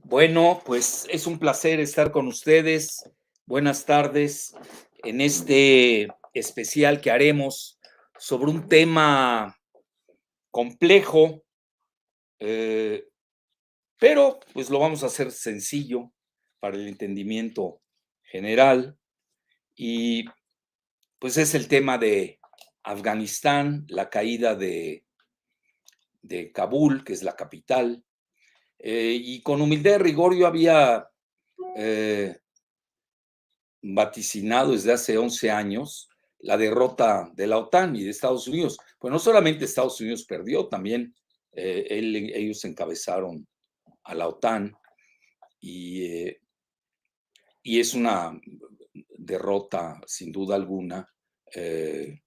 Bueno, pues es un placer estar con ustedes. Buenas tardes en este especial que haremos sobre un tema complejo, eh, pero pues lo vamos a hacer sencillo para el entendimiento general. Y pues es el tema de Afganistán, la caída de Kabul, que es la capital. Y con humildad y rigor yo había eh, vaticinado desde hace 11 años la derrota de la OTAN y de Estados Unidos. Pues no solamente Estados Unidos perdió, también ellos encabezaron a la OTAN y, eh, y es una derrota sin duda alguna eh,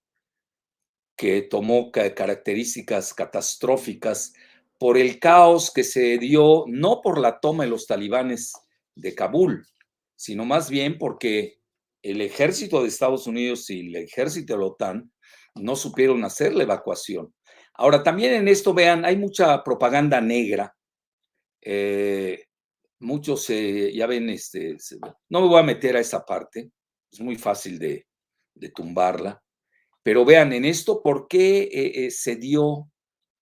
que tomó características catastróficas por el caos que se dio, no por la toma de los talibanes de Kabul, sino más bien porque el ejército de Estados Unidos y el ejército de la OTAN no supieron hacer la evacuación. Ahora, también en esto, vean, hay mucha propaganda negra. eh, Muchos, ya ven, no me voy a meter a esa parte, es muy fácil de tumbarla, pero vean, en esto, ¿por qué se dio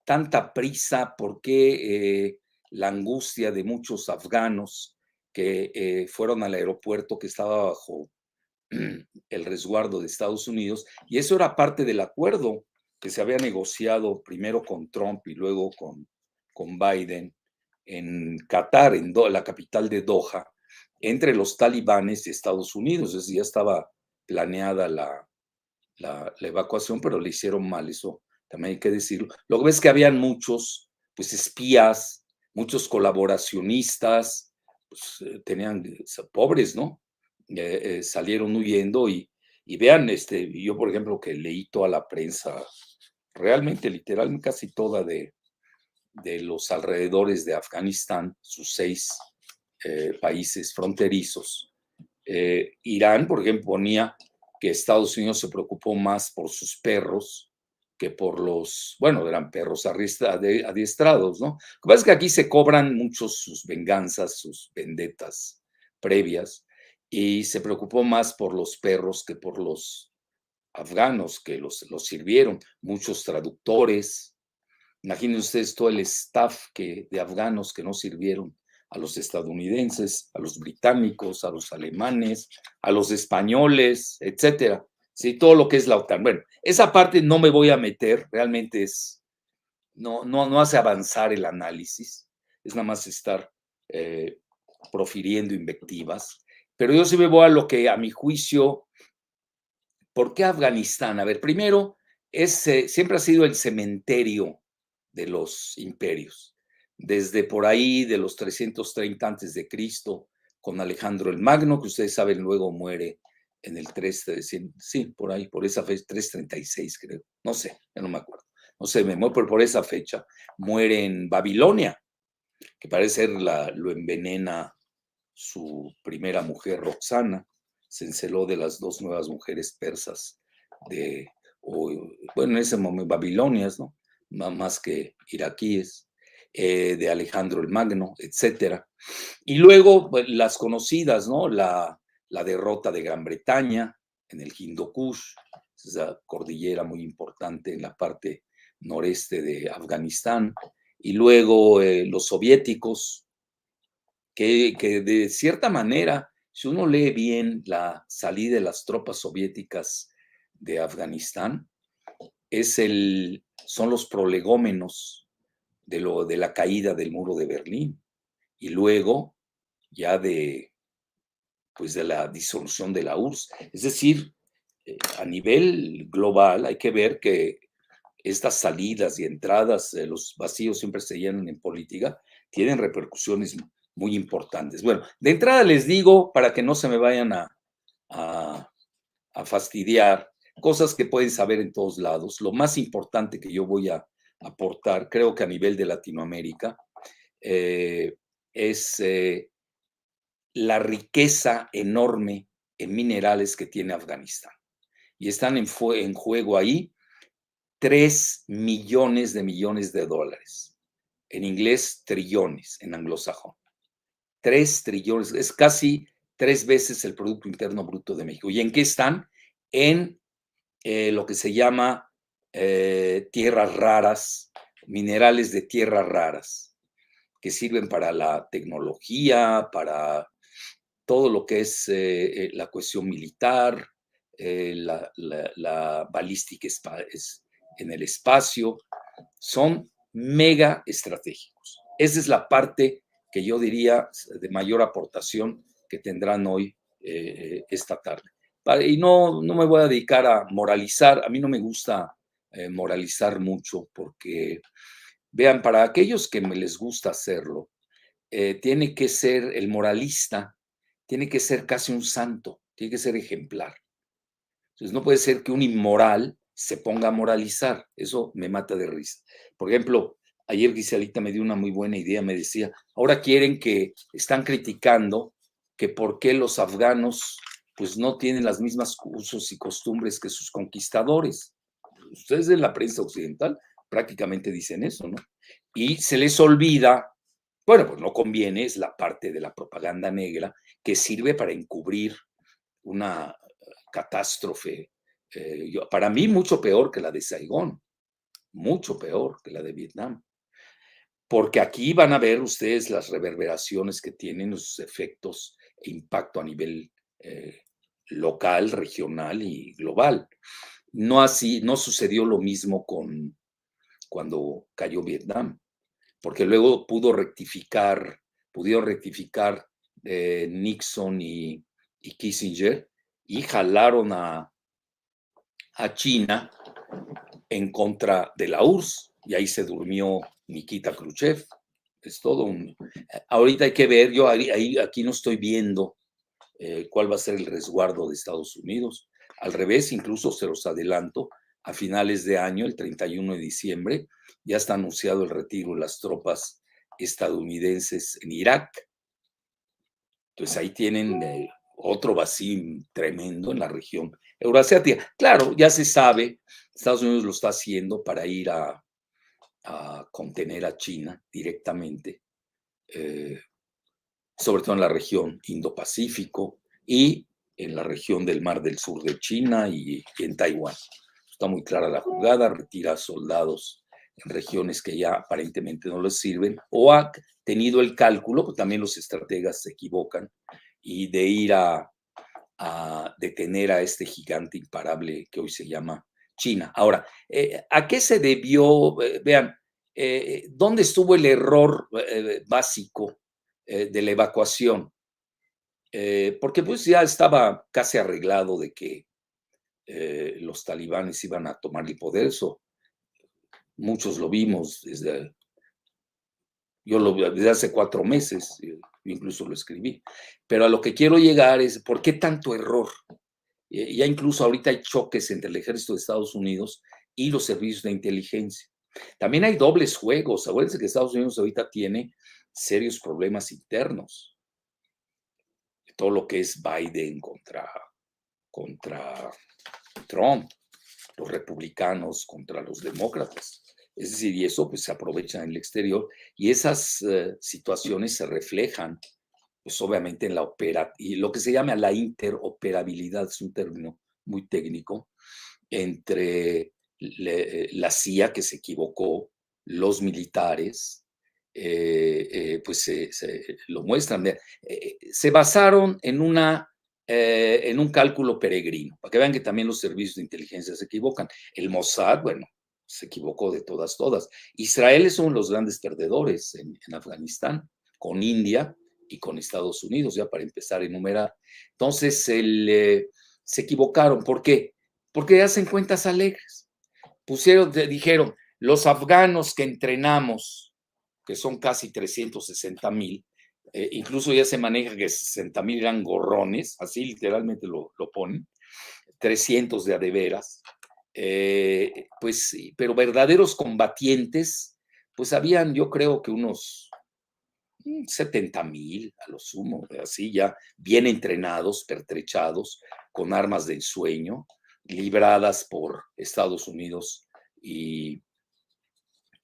tanta prisa? ¿Por qué la angustia de muchos afganos que fueron al aeropuerto que estaba bajo el resguardo de Estados Unidos? Y eso era parte del acuerdo que se había negociado primero con Trump y luego con Biden en Qatar, en la capital de Doha, entre los talibanes y Estados Unidos. Es decir, ya estaba planeada la evacuación, pero le hicieron mal, eso también hay que decirlo. Lo que ves es que habían muchos, pues, espías, muchos colaboracionistas, pues, tenían, pobres, ¿no? Salieron huyendo y vean, yo, por ejemplo, que leí toda la prensa, realmente, literal, casi toda de los alrededores de Afganistán, sus 6 países fronterizos. Irán, por ejemplo, ponía que Estados Unidos se preocupó más por sus perros que por bueno, eran perros adiestrados, ¿no? Lo que pasa es que aquí se cobran muchos sus venganzas, sus vendetas previas, y se preocupó más por los perros que por los afganos que los sirvieron, muchos traductores. Imaginen ustedes todo el staff de afganos que no sirvieron a los estadounidenses, a los británicos, a los alemanes, a los españoles, etcétera. Sí, todo lo que es la OTAN. Bueno, esa parte no me voy a meter, realmente no hace avanzar el análisis, es nada más estar eh, profiriendo invectivas. Pero yo sí me voy a lo que, a mi juicio, ¿por qué Afganistán? A ver, primero, siempre ha sido el cementerio de los imperios. Desde por ahí de los 330 antes de Cristo, con Alejandro el Magno, que ustedes saben, luego muere en el 300, sí, por ahí, por esa fecha, 336 creo, no sé, ya no me acuerdo, no sé, me muero por esa fecha, muere en Babilonia, que parece ser lo envenena su primera mujer, Roxana, se enceló de las 2 nuevas mujeres persas de, o, bueno, en ese momento babilonias, ¿no? Más que iraquíes, de Alejandro el Magno, etcétera. Y luego pues, las conocidas, ¿no? La derrota de Gran Bretaña en el Hindu Kush, esa cordillera muy importante en la parte noreste de Afganistán, y luego los soviéticos, que de cierta manera, si uno lee bien la salida de las tropas soviéticas de Afganistán, son los prolegómenos de la caída del muro de Berlín y luego ya pues de la disolución de la URSS. Es decir, a nivel global hay que ver que estas salidas y entradas, los vacíos siempre se llenan en política, tienen repercusiones muy importantes. Bueno, de entrada les digo, para que no se me vayan a, a fastidiar, cosas que pueden saber en todos lados. Lo más importante que yo voy a aportar, creo que a nivel de Latinoamérica, eh, es la riqueza enorme en minerales que tiene Afganistán. Y están en juego ahí 3 millones de dólares. En inglés, trillones, en anglosajón. 3 trillones, es casi 3 veces el Producto Interno Bruto de México. ¿Y en qué están? En lo que se llama tierras raras, minerales de tierras raras, que sirven para la tecnología, para todo lo que es la cuestión militar, la balística en el espacio, son mega estratégicos. Esa es la parte que yo diría de mayor aportación que tendrán hoy, esta tarde. Y no me voy a dedicar a moralizar, a mí no me gusta moralizar mucho porque, vean, para aquellos que me les gusta hacerlo, tiene que ser el moralista, tiene que ser casi un santo, tiene que ser ejemplar. Entonces, no puede ser que un inmoral se ponga a moralizar. Eso me mata de risa. Por ejemplo, ayer Giselita me dio una muy buena idea. Me decía, ahora están criticando que por qué los afganos pues no tienen las mismas usos y costumbres que sus conquistadores. Ustedes de la prensa occidental prácticamente dicen eso, ¿no? Y se les olvida, bueno, pues no conviene, es la parte de la propaganda negra que sirve para encubrir una catástrofe, para mí mucho peor que la de Saigón, mucho peor que la de Vietnam, porque aquí van a ver ustedes las reverberaciones que tienen, los efectos e impacto a nivel local, regional y global. No sucedió lo mismo cuando cayó Vietnam, porque luego pudieron rectificar Nixon y Kissinger y jalaron a China en contra de la URSS y ahí se durmió Nikita Khrushchev. Es todo un... Ahorita hay que ver, yo aquí no estoy viendo cuál va a ser el resguardo de Estados Unidos. Al revés, incluso se los adelanto, a finales de año, el 31 de diciembre, ya está anunciado el retiro de las tropas estadounidenses en Irak. Entonces ahí tienen otro vacío tremendo en la región euroasiática. Claro, ya se sabe, Estados Unidos lo está haciendo para ir a contener a China directamente, sobre todo en la región Indo-Pacífico y en la región del Mar del Sur de China y en Taiwán. Está muy clara la jugada, retira soldados en regiones que ya aparentemente no les sirven, o ha tenido el cálculo, pues también los estrategas se equivocan, y de ir a detener a este gigante imparable que hoy se llama China. Ahora, ¿a qué se debió? Vean, ¿dónde estuvo el error básico de la evacuación? Porque pues ya estaba casi arreglado de que los talibanes iban a tomar el poder, eso muchos lo vimos yo lo vi desde hace 4 meses, incluso lo escribí, pero a lo que quiero llegar es, ¿por qué tanto error? Ya incluso ahorita hay choques entre el ejército de Estados Unidos y los servicios de inteligencia. También hay dobles juegos. Acuérdense que Estados Unidos ahorita tiene serios problemas internos. Todo lo que es Biden contra Trump, los republicanos contra los demócratas. Es decir, y eso pues se aprovecha en el exterior y esas situaciones se reflejan pues obviamente en y lo que se llama la interoperabilidad, es un término muy técnico, entre la CIA que se equivocó, los militares, pues lo muestran. Se basaron en un cálculo peregrino, para que vean que también los servicios de inteligencia se equivocan. El Mossad, bueno, se equivocó de todas. Israel es uno de los grandes perdedores en Afganistán, con India y con Estados Unidos, ya para empezar a enumerar. Entonces, se equivocaron. ¿Por qué? Porque hacen cuentas alegres. Dijeron, los afganos que entrenamos, que son casi 360,000, incluso ya se maneja que 60,000 eran gorrones, así literalmente lo ponen, 300 de a de veras, pues, pero verdaderos combatientes, pues habían, yo creo que unos 70,000 a lo sumo, así ya bien entrenados, pertrechados, con armas de ensueño, libradas por Estados Unidos y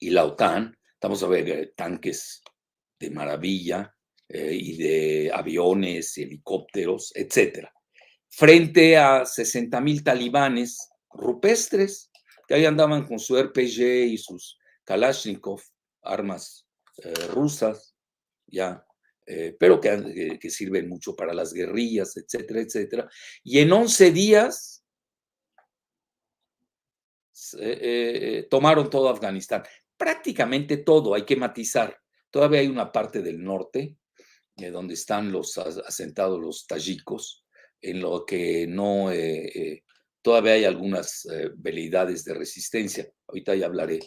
la OTAN. Estamos a ver tanques de maravilla, y de aviones, helicópteros, etc. Frente a 60,000 talibanes rupestres que ahí andaban con su RPG y sus Kalashnikov, armas rusas, ya, pero que sirven mucho para las guerrillas, etcétera, etcétera. Y en 11 días tomaron todo Afganistán. Prácticamente todo, hay que matizar. Todavía hay una parte del norte, donde están asentados los tayikos, en lo que no, todavía hay algunas veleidades de resistencia. Ahorita ya hablaré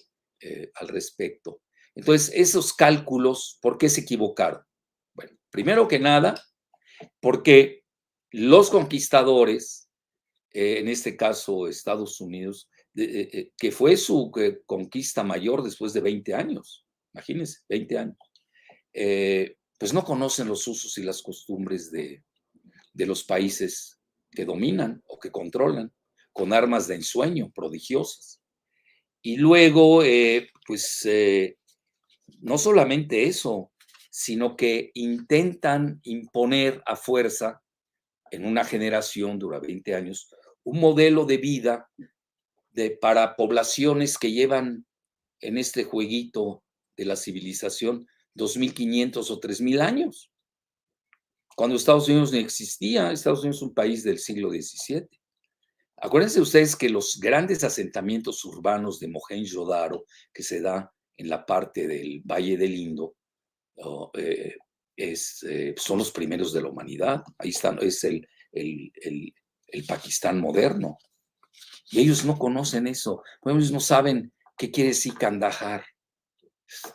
al respecto. Entonces, esos cálculos, ¿por qué se equivocaron? Bueno, primero que nada, porque los conquistadores, en este caso Estados Unidos, que fue su conquista mayor después de 20 años, imagínense, 20 años, pues no conocen los usos y las costumbres de los países que dominan o que controlan, con armas de ensueño prodigiosas. Y luego, no solamente eso, sino que intentan imponer a fuerza, en una generación, dura 20 años, un modelo de vida para poblaciones que llevan en este jueguito de la civilización 2,500 o 3,000 años. Cuando Estados Unidos no existía, Estados Unidos es un país del siglo XVII. Acuérdense ustedes que los grandes asentamientos urbanos de Mohenjo-Daro, que se da en la parte del Valle del Indo, oh, son los primeros de la humanidad. Ahí están, es el Pakistán moderno. Y ellos no conocen eso. Ellos no saben qué quiere decir Kandahar.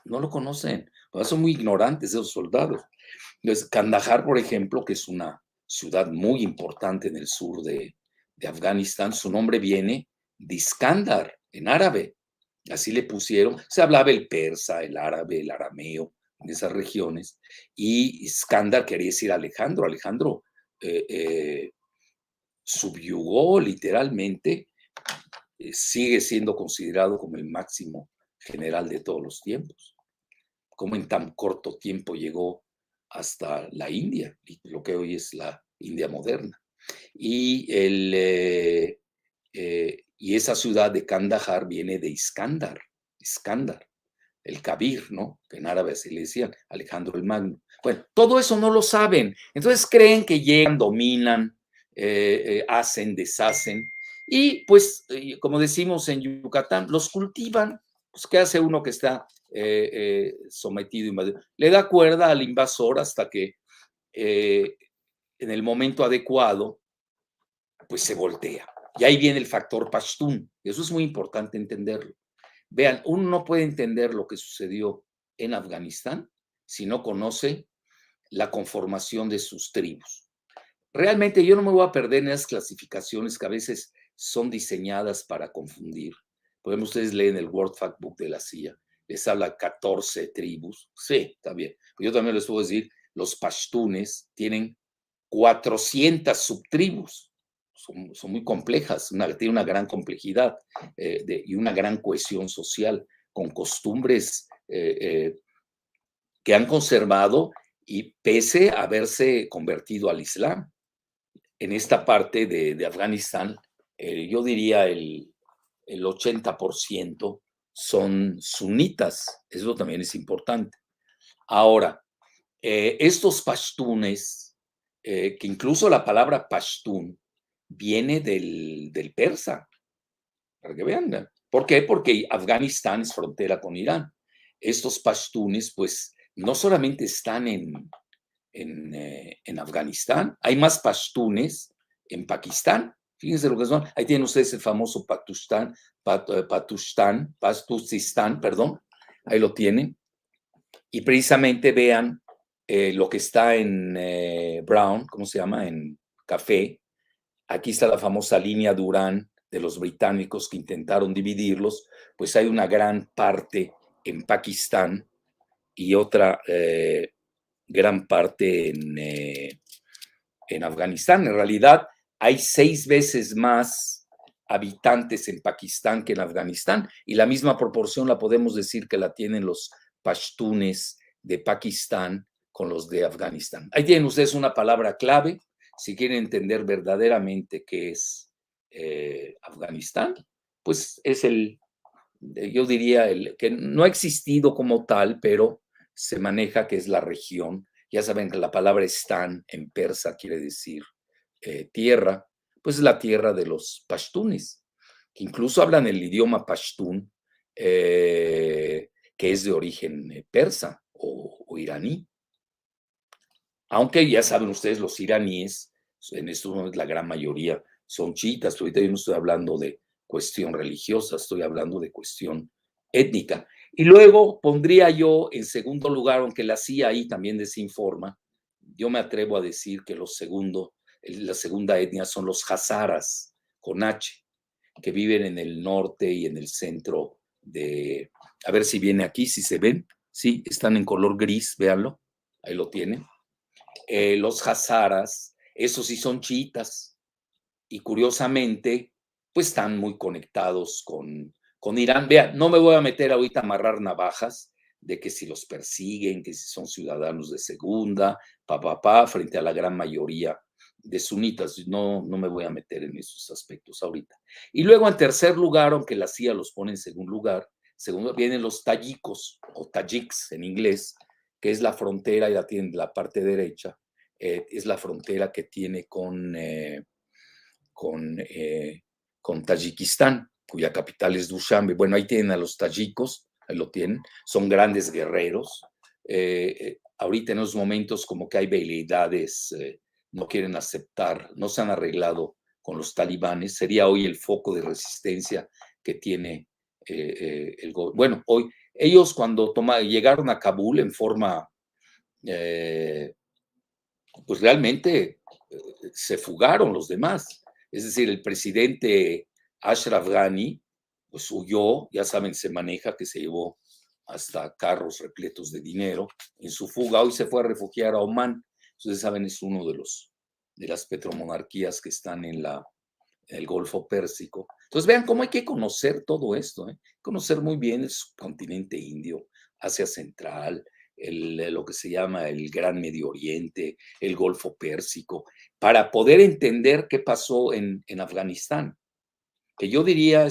No lo conocen. Son muy ignorantes esos soldados. Entonces, Kandahar, por ejemplo, que es una ciudad muy importante en el sur de Afganistán, su nombre viene de Iskandar, en árabe. Así le pusieron. Se hablaba el persa, el árabe, el arameo en esas regiones. Y Iskandar quería decir Alejandro. Alejandro subyugó literalmente, sigue siendo considerado como el máximo general de todos los tiempos. Como en tan corto tiempo llegó hasta la India, lo que hoy es la India moderna. Y, y esa ciudad de Kandahar viene de Iskandar, el Kabir, ¿no? Que en árabe se le decían, Alejandro el Magno. Bueno, todo eso no lo saben. Entonces creen que llegan, dominan, hacen, deshacen. Y pues, como decimos en Yucatán, los cultivan. Pues, ¿qué hace uno que está sometido, invadido? Le da cuerda al invasor hasta que en el momento adecuado, pues se voltea. Y ahí viene el factor Pashtun. Eso es muy importante entenderlo. Vean, uno no puede entender lo que sucedió en Afganistán si no conoce la conformación de sus tribus. Realmente yo no me voy a perder en esas clasificaciones que a veces son diseñadas para confundir. Por ejemplo, ustedes leen el World Factbook de la CIA, les habla 14 tribus. Sí, está bien. Yo también les puedo decir, los pashtunes tienen 400 subtribus. Son muy complejas, tienen una gran complejidad y una gran cohesión social, con costumbres que han conservado y pese a haberse convertido al Islam. En esta parte de Afganistán, yo diría el 80% son sunitas. Eso también es importante. Ahora, estos pashtunes, que incluso la palabra pashtun viene del persa, para que vean. ¿Por qué? Porque Afganistán es frontera con Irán. Estos pashtunes, pues, no solamente están en Afganistán, hay más pashtunes en Pakistán. Fíjense lo que son. Ahí tienen ustedes el famoso Pastusistán, perdón. Ahí lo tienen. Y precisamente vean lo que está en brown, ¿cómo se llama? En café. Aquí está la famosa línea Durán de los británicos que intentaron dividirlos. Pues hay una gran parte en Pakistán y otra gran parte en Afganistán. En realidad hay 6 veces más habitantes en Pakistán que en Afganistán, y la misma proporción la podemos decir que la tienen los pashtunes de Pakistán con los de Afganistán. Ahí tienen ustedes una palabra clave, si quieren entender verdaderamente qué es Afganistán, pues es yo diría, que no ha existido como tal, pero se maneja que es la región. Ya saben que la palabra Stan en persa quiere decir tierra, pues es la tierra de los pashtunes, que incluso hablan el idioma pashtún, que es de origen persa o iraní. Aunque ya saben ustedes, los iraníes, en estos momentos la gran mayoría son chiitas, pero ahorita yo no estoy hablando de cuestión religiosa, estoy hablando de cuestión étnica. Y luego pondría yo en segundo lugar, aunque la CIA ahí también desinforma, yo me atrevo a decir que la segunda etnia son los hazaras, con H, que viven en el norte y en el centro a ver si viene aquí, si se ven, sí, están en color gris, véanlo, ahí lo tienen. Los hazaras, esos sí son chiitas, y curiosamente, pues están muy conectados con Irán. Vean, no me voy a meter ahorita a amarrar navajas de que si los persiguen, que si son ciudadanos de segunda, frente a la gran mayoría de sunitas. No me voy a meter en esos aspectos ahorita. Y luego, en tercer lugar, aunque la CIA los pone en segundo vienen los tayikos, o tajiks en inglés, que es la frontera, y la tienen de la parte derecha, es la frontera que tiene con Tayikistán, cuya capital es Dushanbe. Bueno, ahí tienen a los tayikos, ahí lo tienen, son grandes guerreros. Ahorita en esos momentos como que hay veleidades, no quieren aceptar, no se han arreglado con los talibanes, sería hoy el foco de resistencia que tiene el gobierno. Bueno, hoy ellos cuando llegaron a Kabul en forma, pues realmente se fugaron los demás. Es decir, el presidente Ashraf Ghani, pues huyó, ya saben, se maneja que se llevó hasta carros repletos de dinero en su fuga. Hoy se fue a refugiar a Omán. Ustedes saben, es uno de las petromonarquías que están en el Golfo Pérsico. Entonces vean cómo hay que conocer todo esto, conocer muy bien el subcontinente indio, Asia Central, lo que se llama el Gran Medio Oriente, el Golfo Pérsico, para poder entender qué pasó en Afganistán, que yo diría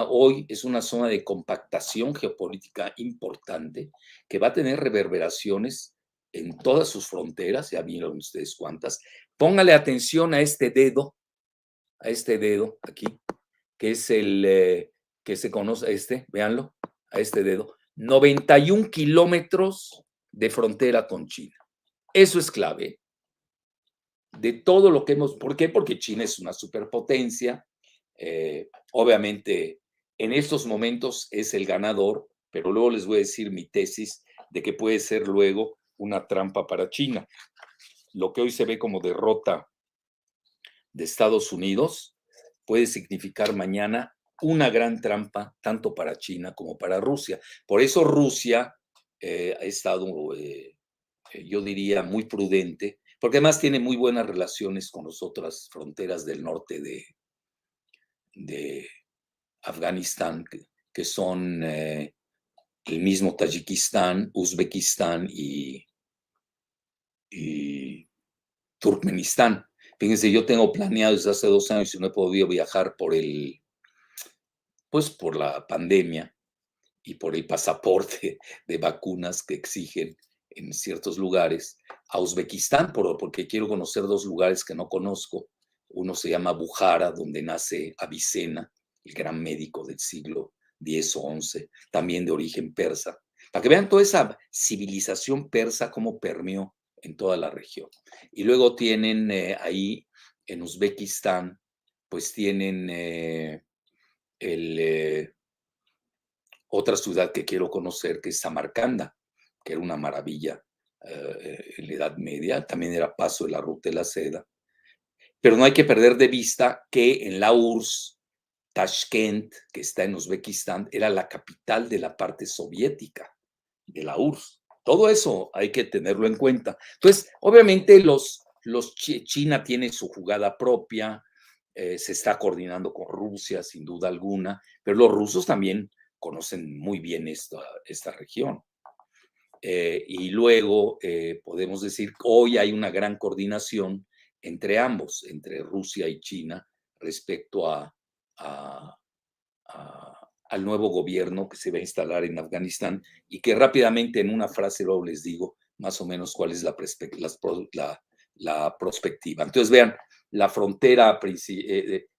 hoy es una zona de compactación geopolítica importante que va a tener reverberaciones en todas sus fronteras, ya vieron ustedes cuántas. Póngale atención a este dedo aquí, que es que se conoce, véanlo, a este dedo, 91 kilómetros de frontera con China. Eso es clave de todo lo que ¿por qué? Porque China es una superpotencia, obviamente en estos momentos es el ganador, pero luego les voy a decir mi tesis de que puede ser luego una trampa para China. Lo que hoy se ve como derrota de Estados Unidos puede significar mañana una gran trampa tanto para China como para Rusia. Por eso Rusia ha estado, yo diría, muy prudente, porque además tiene muy buenas relaciones con las otras fronteras del norte de Afganistán, que son el mismo Tayikistán, Uzbekistán y Turkmenistán. Fíjense, yo tengo planeado desde hace 2 años y no he podido viajar pues por la pandemia y por el pasaporte de vacunas que exigen en ciertos lugares, a Uzbekistán, porque quiero conocer 2 lugares que no conozco. Uno se llama Bukhara, donde nace Avicena, el gran médico del siglo X o XI, también de origen persa, para que vean toda esa civilización persa cómo permeó en toda la región. Y luego tienen ahí en Uzbekistán, pues tienen otra ciudad que quiero conocer, que es Samarcanda, que era una maravilla en la Edad Media, también era paso de la ruta de la seda. Pero no hay que perder de vista que en la URSS, Tashkent, que está en Uzbekistán, era la capital de la parte soviética de la URSS. Todo eso hay que tenerlo en cuenta. Entonces, obviamente China tiene su jugada propia, se está coordinando con Rusia, sin duda alguna, pero los rusos también conocen muy bien esta región. Y luego podemos decir que hoy hay una gran coordinación entre ambos, entre Rusia y China, respecto a, al nuevo gobierno que se va a instalar en Afganistán y que rápidamente en una frase luego les digo más o menos cuál es la perspectiva. Entonces vean, la frontera,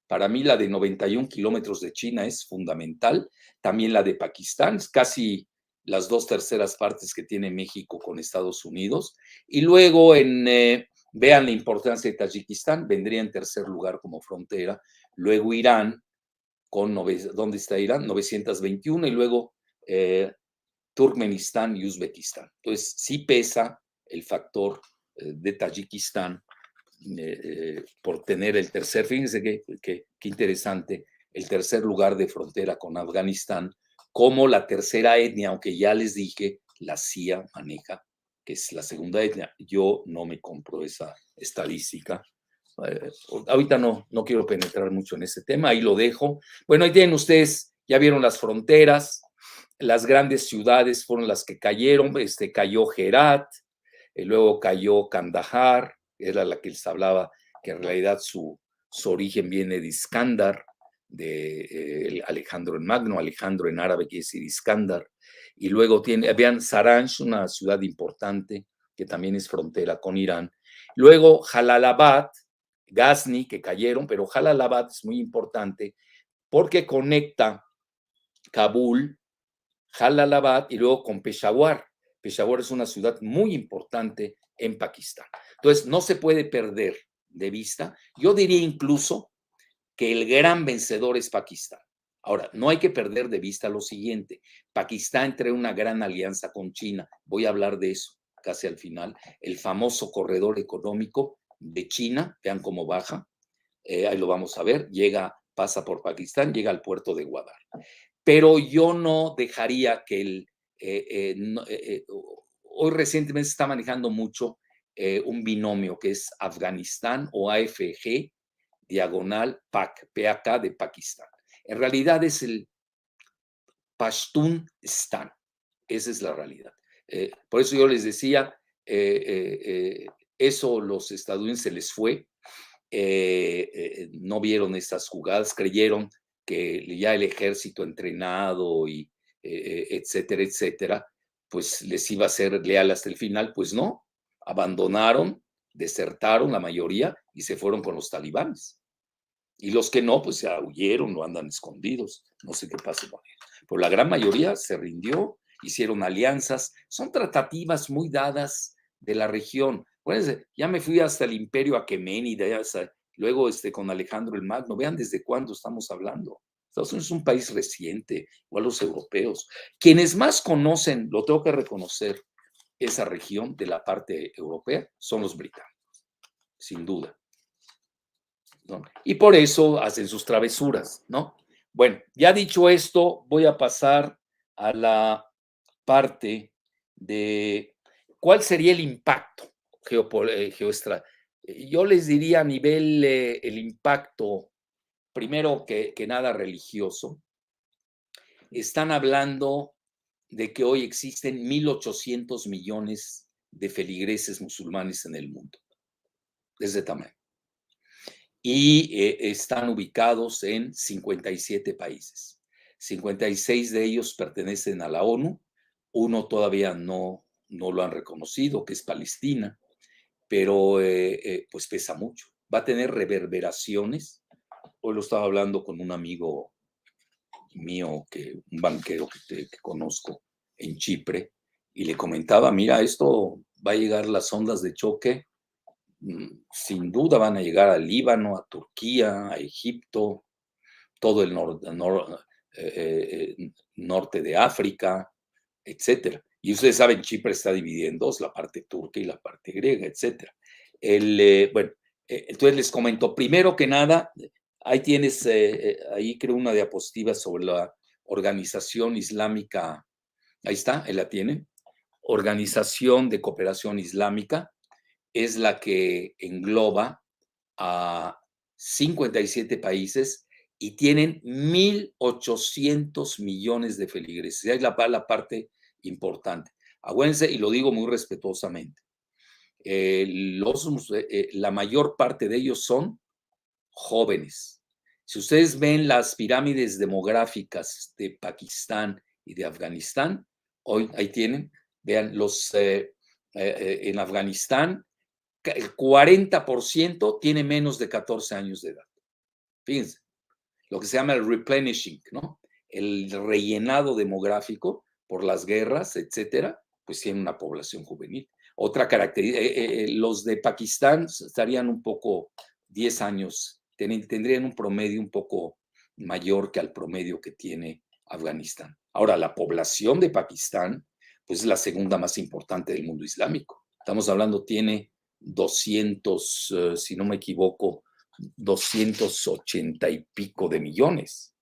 para mí la de 91 kilómetros de China es fundamental, también la de Pakistán, es casi las 2/3 partes que tiene México con Estados Unidos, y luego vean la importancia de Tayikistán, vendría en tercer lugar como frontera, luego Irán, ¿dónde está Irán? 921, y luego Turkmenistán y Uzbekistán. Entonces, sí pesa el factor de Tayikistán por tener el tercer, fíjense qué interesante, el tercer lugar de frontera con Afganistán, como la tercera etnia, aunque ya les dije, la CIA maneja, que es la segunda etnia. Yo no me compro esa estadística. Ahorita no quiero penetrar mucho en ese tema, ahí lo dejo. Bueno, ahí tienen ustedes, ya vieron las fronteras, las grandes ciudades fueron las que cayeron, cayó Herat, luego cayó Kandahar, era la que les hablaba, que en realidad su origen viene de Iskandar, de Alejandro el Magno, Alejandro en árabe quiere decir Iskandar, y luego vean Saransh, una ciudad importante que también es frontera con Irán, luego Jalalabad, Ghazni, que cayeron, pero Jalalabad es muy importante porque conecta Kabul, Jalalabad y luego con Peshawar. Peshawar es una ciudad muy importante en Pakistán. Entonces, no se puede perder de vista. Yo diría incluso que el gran vencedor es Pakistán. Ahora, no hay que perder de vista lo siguiente. Pakistán trae una gran alianza con China. Voy a hablar de eso casi al final. El famoso corredor económico de China, vean cómo baja. Ahí lo vamos a ver. Pasa por Pakistán, llega al puerto de Gwadar. Pero yo no dejaría que hoy recientemente se está manejando mucho un binomio que es Afganistán o AFG, diagonal PAC, PAK de Pakistán. En realidad es el Pashtun-Stan. Esa es la realidad. Por eso yo les decía, eso los estadounidenses les fue, no vieron estas jugadas, creyeron que ya el ejército entrenado y etcétera, etcétera, pues les iba a ser leal hasta el final, pues no, abandonaron, desertaron la mayoría y se fueron con los talibanes. Y los que no, pues ya huyeron o andan escondidos, no sé qué pasa con ellos. Pero la gran mayoría se rindió, hicieron alianzas, son tratativas muy dadas de la región. Acuérdense, ya me fui hasta el imperio aqueménida, luego con Alejandro el Magno, vean desde cuándo estamos hablando. Estados Unidos es un país reciente, igual los europeos. Quienes más conocen, lo tengo que reconocer, esa región de la parte europea son los británicos, sin duda, ¿no? Y por eso hacen sus travesuras, ¿no? Bueno, ya dicho esto, voy a pasar a la parte de cuál sería el impacto Yo les diría a nivel el impacto, primero que nada religioso. Están hablando de que hoy existen 1.800 millones de feligreses musulmanes en el mundo, de ese tamaño. Y están ubicados en 57 países. 56 de ellos pertenecen a la ONU, uno todavía no lo han reconocido, que es Palestina, pero pues pesa mucho. Va a tener reverberaciones. Hoy lo estaba hablando con un amigo mío, un banquero que conozco en Chipre, y le comentaba, mira, esto va a llegar las ondas de choque, sin duda van a llegar al Líbano, a Turquía, a Egipto, todo el norte de África, etcétera. Y ustedes saben, Chipre está dividida en dos, la parte turca y la parte griega, etcétera. Bueno, entonces les comento, primero que nada, ahí tienes, ahí creo una diapositiva sobre la Organización Islámica, ahí está, ahí la tienen, Organización de Cooperación Islámica, es la que engloba a 57 países y tienen 1.800 millones de feligreses. Ahí es la parte importante. Acuérdense, y lo digo muy respetuosamente, la mayor parte de ellos son jóvenes. Si ustedes ven las pirámides demográficas de Pakistán y de Afganistán, hoy ahí tienen, vean, en Afganistán, el 40% tiene menos de 14 años de edad. Fíjense, lo que se llama el replenishing, ¿no? El rellenado demográfico por las guerras, etcétera, pues tiene una población juvenil. Otra característica, los de Pakistán estarían un poco 10 años, tendrían un promedio un poco mayor que al promedio que tiene Afganistán. Ahora, la población de Pakistán, pues es la segunda más importante del mundo islámico. Estamos hablando, tiene 200, si no me equivoco, 280 y pico de millones.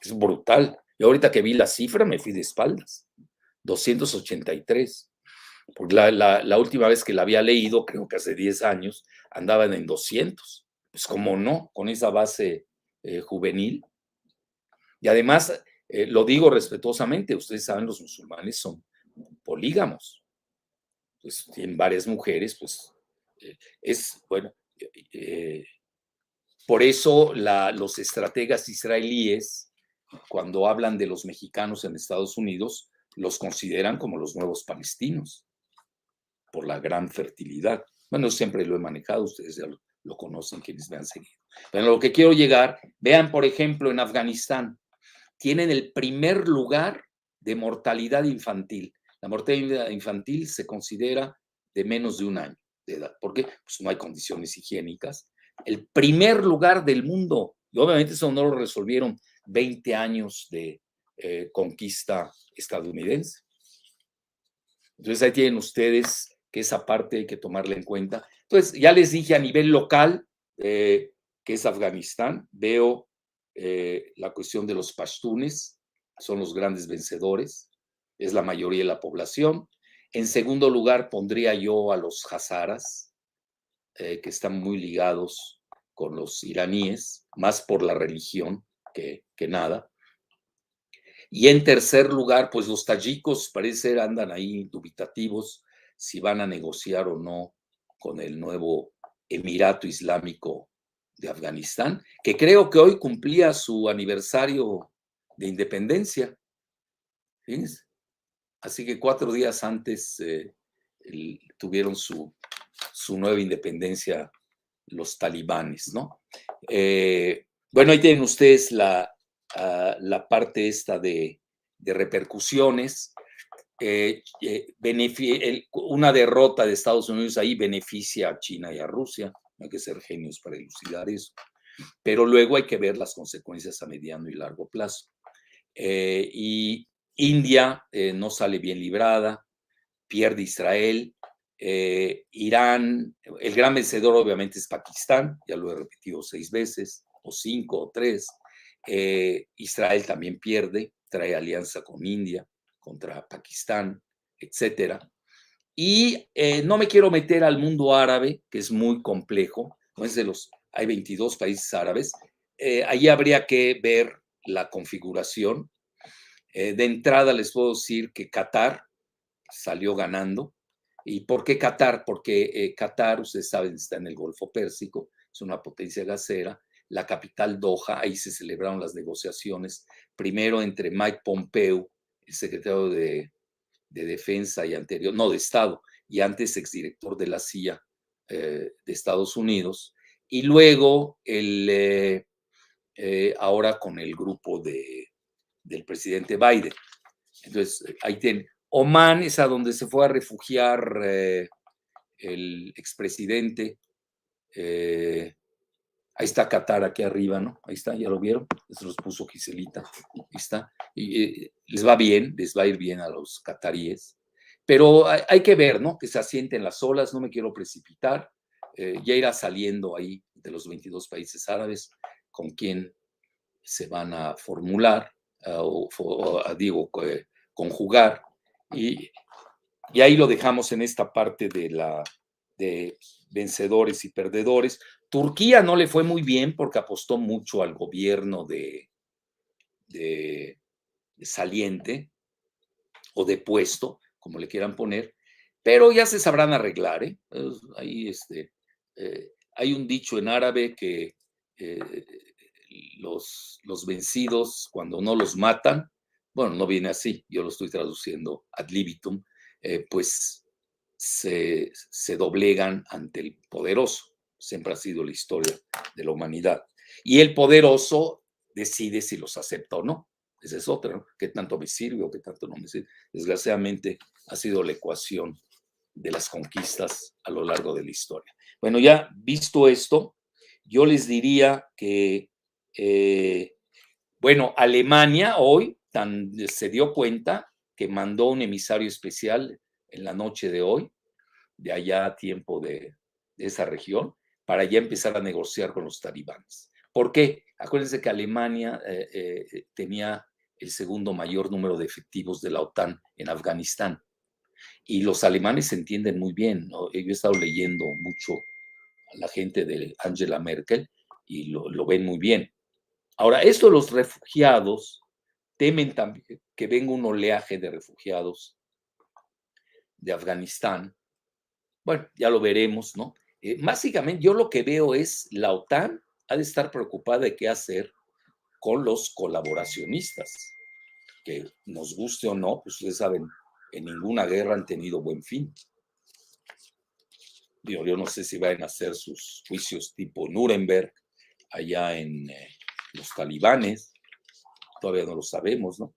Es brutal. Y ahorita que vi la cifra me fui de espaldas. 283. Porque la última vez que la había leído, creo que hace 10 años, andaban en 200. Pues cómo no, con esa base juvenil. Y además, lo digo respetuosamente, ustedes saben, los musulmanes son polígamos. Pues tienen varias mujeres, pues bueno, por eso los estrategas israelíes, cuando hablan de los mexicanos en Estados Unidos, los consideran como los nuevos palestinos, por la gran fertilidad. Bueno, siempre lo he manejado, ustedes ya lo conocen, quienes me han seguido. Pero a lo que quiero llegar, vean, por ejemplo, en Afganistán, tienen el primer lugar de mortalidad infantil. La mortalidad infantil se considera de menos de un año de edad. ¿Por qué? Pues no hay condiciones higiénicas. El primer lugar del mundo, y obviamente eso no lo resolvieron 20 años de conquista estadounidense. Entonces ahí tienen ustedes que esa parte hay que tomarla en cuenta. Entonces ya les dije a nivel local, que es Afganistán, veo la cuestión de los pashtunes, son los grandes vencedores, es la mayoría de la población. En segundo lugar pondría yo a los hazaras, que están muy ligados con los iraníes, más por la religión que nada. Y en tercer lugar, pues los tayikos parece ser andan ahí dubitativos si van a negociar o no con el nuevo Emirato Islámico de Afganistán, que creo que hoy cumplía su aniversario de independencia. Fíjense. Así que 4 días antes tuvieron su nueva independencia los talibanes, ¿no? Bueno, ahí tienen ustedes la parte esta de repercusiones. Una derrota de Estados Unidos ahí beneficia a China y a Rusia. No hay que ser genios para elucidar eso. Pero luego hay que ver las consecuencias a mediano y largo plazo. Y India no sale bien librada, pierde Israel, Irán, el gran vencedor obviamente es Pakistán, ya lo he repetido 6 veces, o 5 o 3. Israel también pierde, trae alianza con India contra Pakistán, etcétera. Y no me quiero meter al mundo árabe, que es muy complejo, no es hay 22 países árabes, ahí habría que ver la configuración. De entrada les puedo decir que Qatar salió ganando. ¿Y por qué Qatar? Porque Qatar, ustedes saben, está en el Golfo Pérsico, es una potencia gasera. La capital Doha, ahí se celebraron las negociaciones, primero entre Mike Pompeo, el secretario de Defensa y anterior, no, de Estado, y antes exdirector de la CIA de Estados Unidos, y luego ahora con el grupo del presidente Biden. Entonces, ahí tienen. Omán es a donde se fue a refugiar el expresidente. Ahí está Qatar aquí arriba, ¿no? Ahí está, ya lo vieron. Se los puso Giselita. Ahí está. Y les va bien, les va a ir bien a los cataríes. Pero hay que ver, ¿no? Que se asienten las olas, no me quiero precipitar. Ya irá saliendo ahí de los 22 países árabes con quién se van a formular, conjugar. Y ahí lo dejamos en esta parte de vencedores y perdedores. Turquía no le fue muy bien porque apostó mucho al gobierno de saliente o de puesto, como le quieran poner, pero ya se sabrán arreglar, ¿eh? Ahí hay un dicho en árabe que eh, los vencidos, cuando no los matan, bueno, no viene así, yo lo estoy traduciendo ad libitum, pues se doblegan ante el poderoso. Siempre ha sido la historia de la humanidad. Y el poderoso decide si los acepta o no. Esa es otra, ¿no? ¿Qué tanto me sirve o qué tanto no me sirve? Desgraciadamente ha sido la ecuación de las conquistas a lo largo de la historia. Bueno, ya visto esto, yo les diría que, bueno, Alemania hoy se dio cuenta que mandó un emisario especial en la noche de hoy, de allá a tiempo de esa región, para ya empezar a negociar con los talibanes. ¿Por qué? Acuérdense que Alemania tenía el segundo mayor número de efectivos de la OTAN en Afganistán. Y los alemanes se entienden muy bien, ¿no? Yo he estado leyendo mucho a la gente de Angela Merkel y lo ven muy bien. Ahora, esto los refugiados temen también que venga un oleaje de refugiados de Afganistán. Bueno, ya lo veremos, ¿no? Básicamente, yo lo que veo es la OTAN ha de estar preocupada de qué hacer con los colaboracionistas, que nos guste o no, pues ustedes saben, en ninguna guerra han tenido buen fin. Yo no sé si van a hacer sus juicios tipo Nuremberg allá en los talibanes, todavía no lo sabemos, ¿no?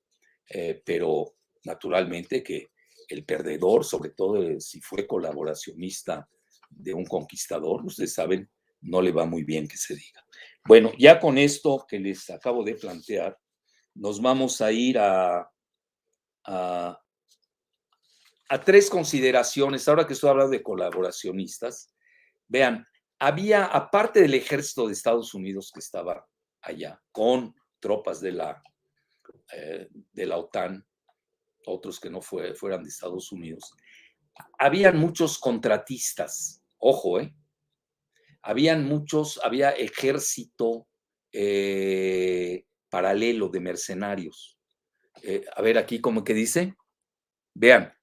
Pero naturalmente que el perdedor, sobre todo si fue colaboracionista de un conquistador, ustedes saben, no le va muy bien que se diga. Bueno, ya con esto que les acabo de plantear, nos vamos a ir a tres consideraciones. Ahora que estoy hablando de colaboracionistas, vean, había, aparte del ejército de Estados Unidos que estaba allá, con tropas de la OTAN, otros que no fueran de Estados Unidos, habían muchos contratistas, ojo, había ejército paralelo de mercenarios. A ver aquí, ¿cómo que dice? Vean,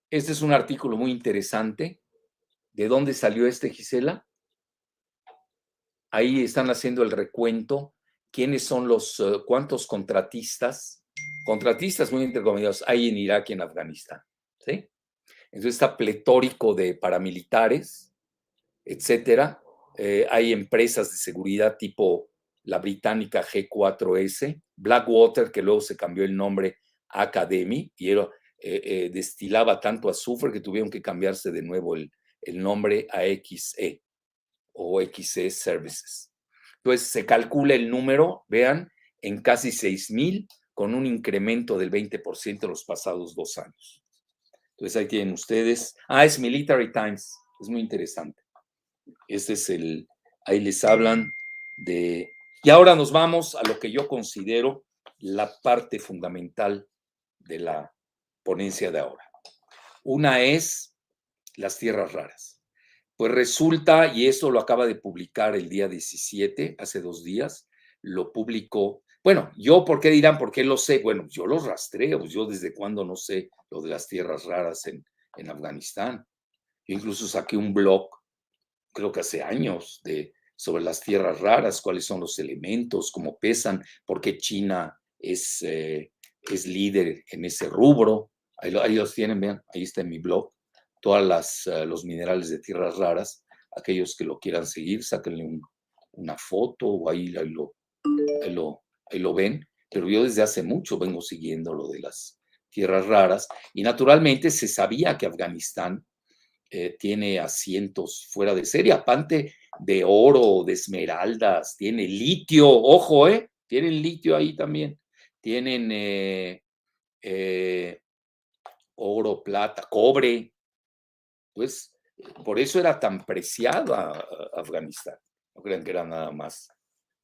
este es un artículo muy interesante. ¿De dónde salió Gisela? Ahí están haciendo el recuento. ¿Quiénes son cuántos contratistas muy intercomunicados hay en Irak y en Afganistán? ¿Sí? Entonces está pletórico de paramilitares, etcétera. Hay empresas de seguridad tipo la británica G4S, Blackwater, que luego se cambió el nombre a Academy, y destilaba tanto azufre que tuvieron que cambiarse de nuevo el nombre a XE o XE Services. Entonces se calcula el número, vean, en casi 6,000, con un incremento del 20% en los pasados 2 años. Entonces ahí tienen ustedes. Es Military Times, es muy interesante. Ahí les hablan de... Y ahora nos vamos a lo que yo considero la parte fundamental de la ponencia de ahora. Una es las tierras raras. Pues resulta, y esto lo acaba de publicar el día 17, hace 2 días, lo publicó. Bueno, ¿por qué dirán? ¿Por qué lo sé? Bueno, yo los rastreo, yo desde cuándo no sé lo de las tierras raras en Afganistán. Yo incluso saqué un blog, creo que hace años, sobre las tierras raras, cuáles son los elementos, cómo pesan, por qué China es líder en ese rubro. Ahí los tienen, vean, ahí está en mi blog, todas los minerales de tierras raras. Aquellos que lo quieran seguir, sáquenle una foto o ahí lo ven. Pero yo desde hace mucho vengo siguiendo lo de las tierras raras y naturalmente se sabía que Afganistán tiene asientos fuera de serie, aparte de oro, de esmeraldas, tiene litio, ojo, tienen litio ahí también, tienen oro, plata, cobre, pues por eso era tan preciada Afganistán. No crean que era nada más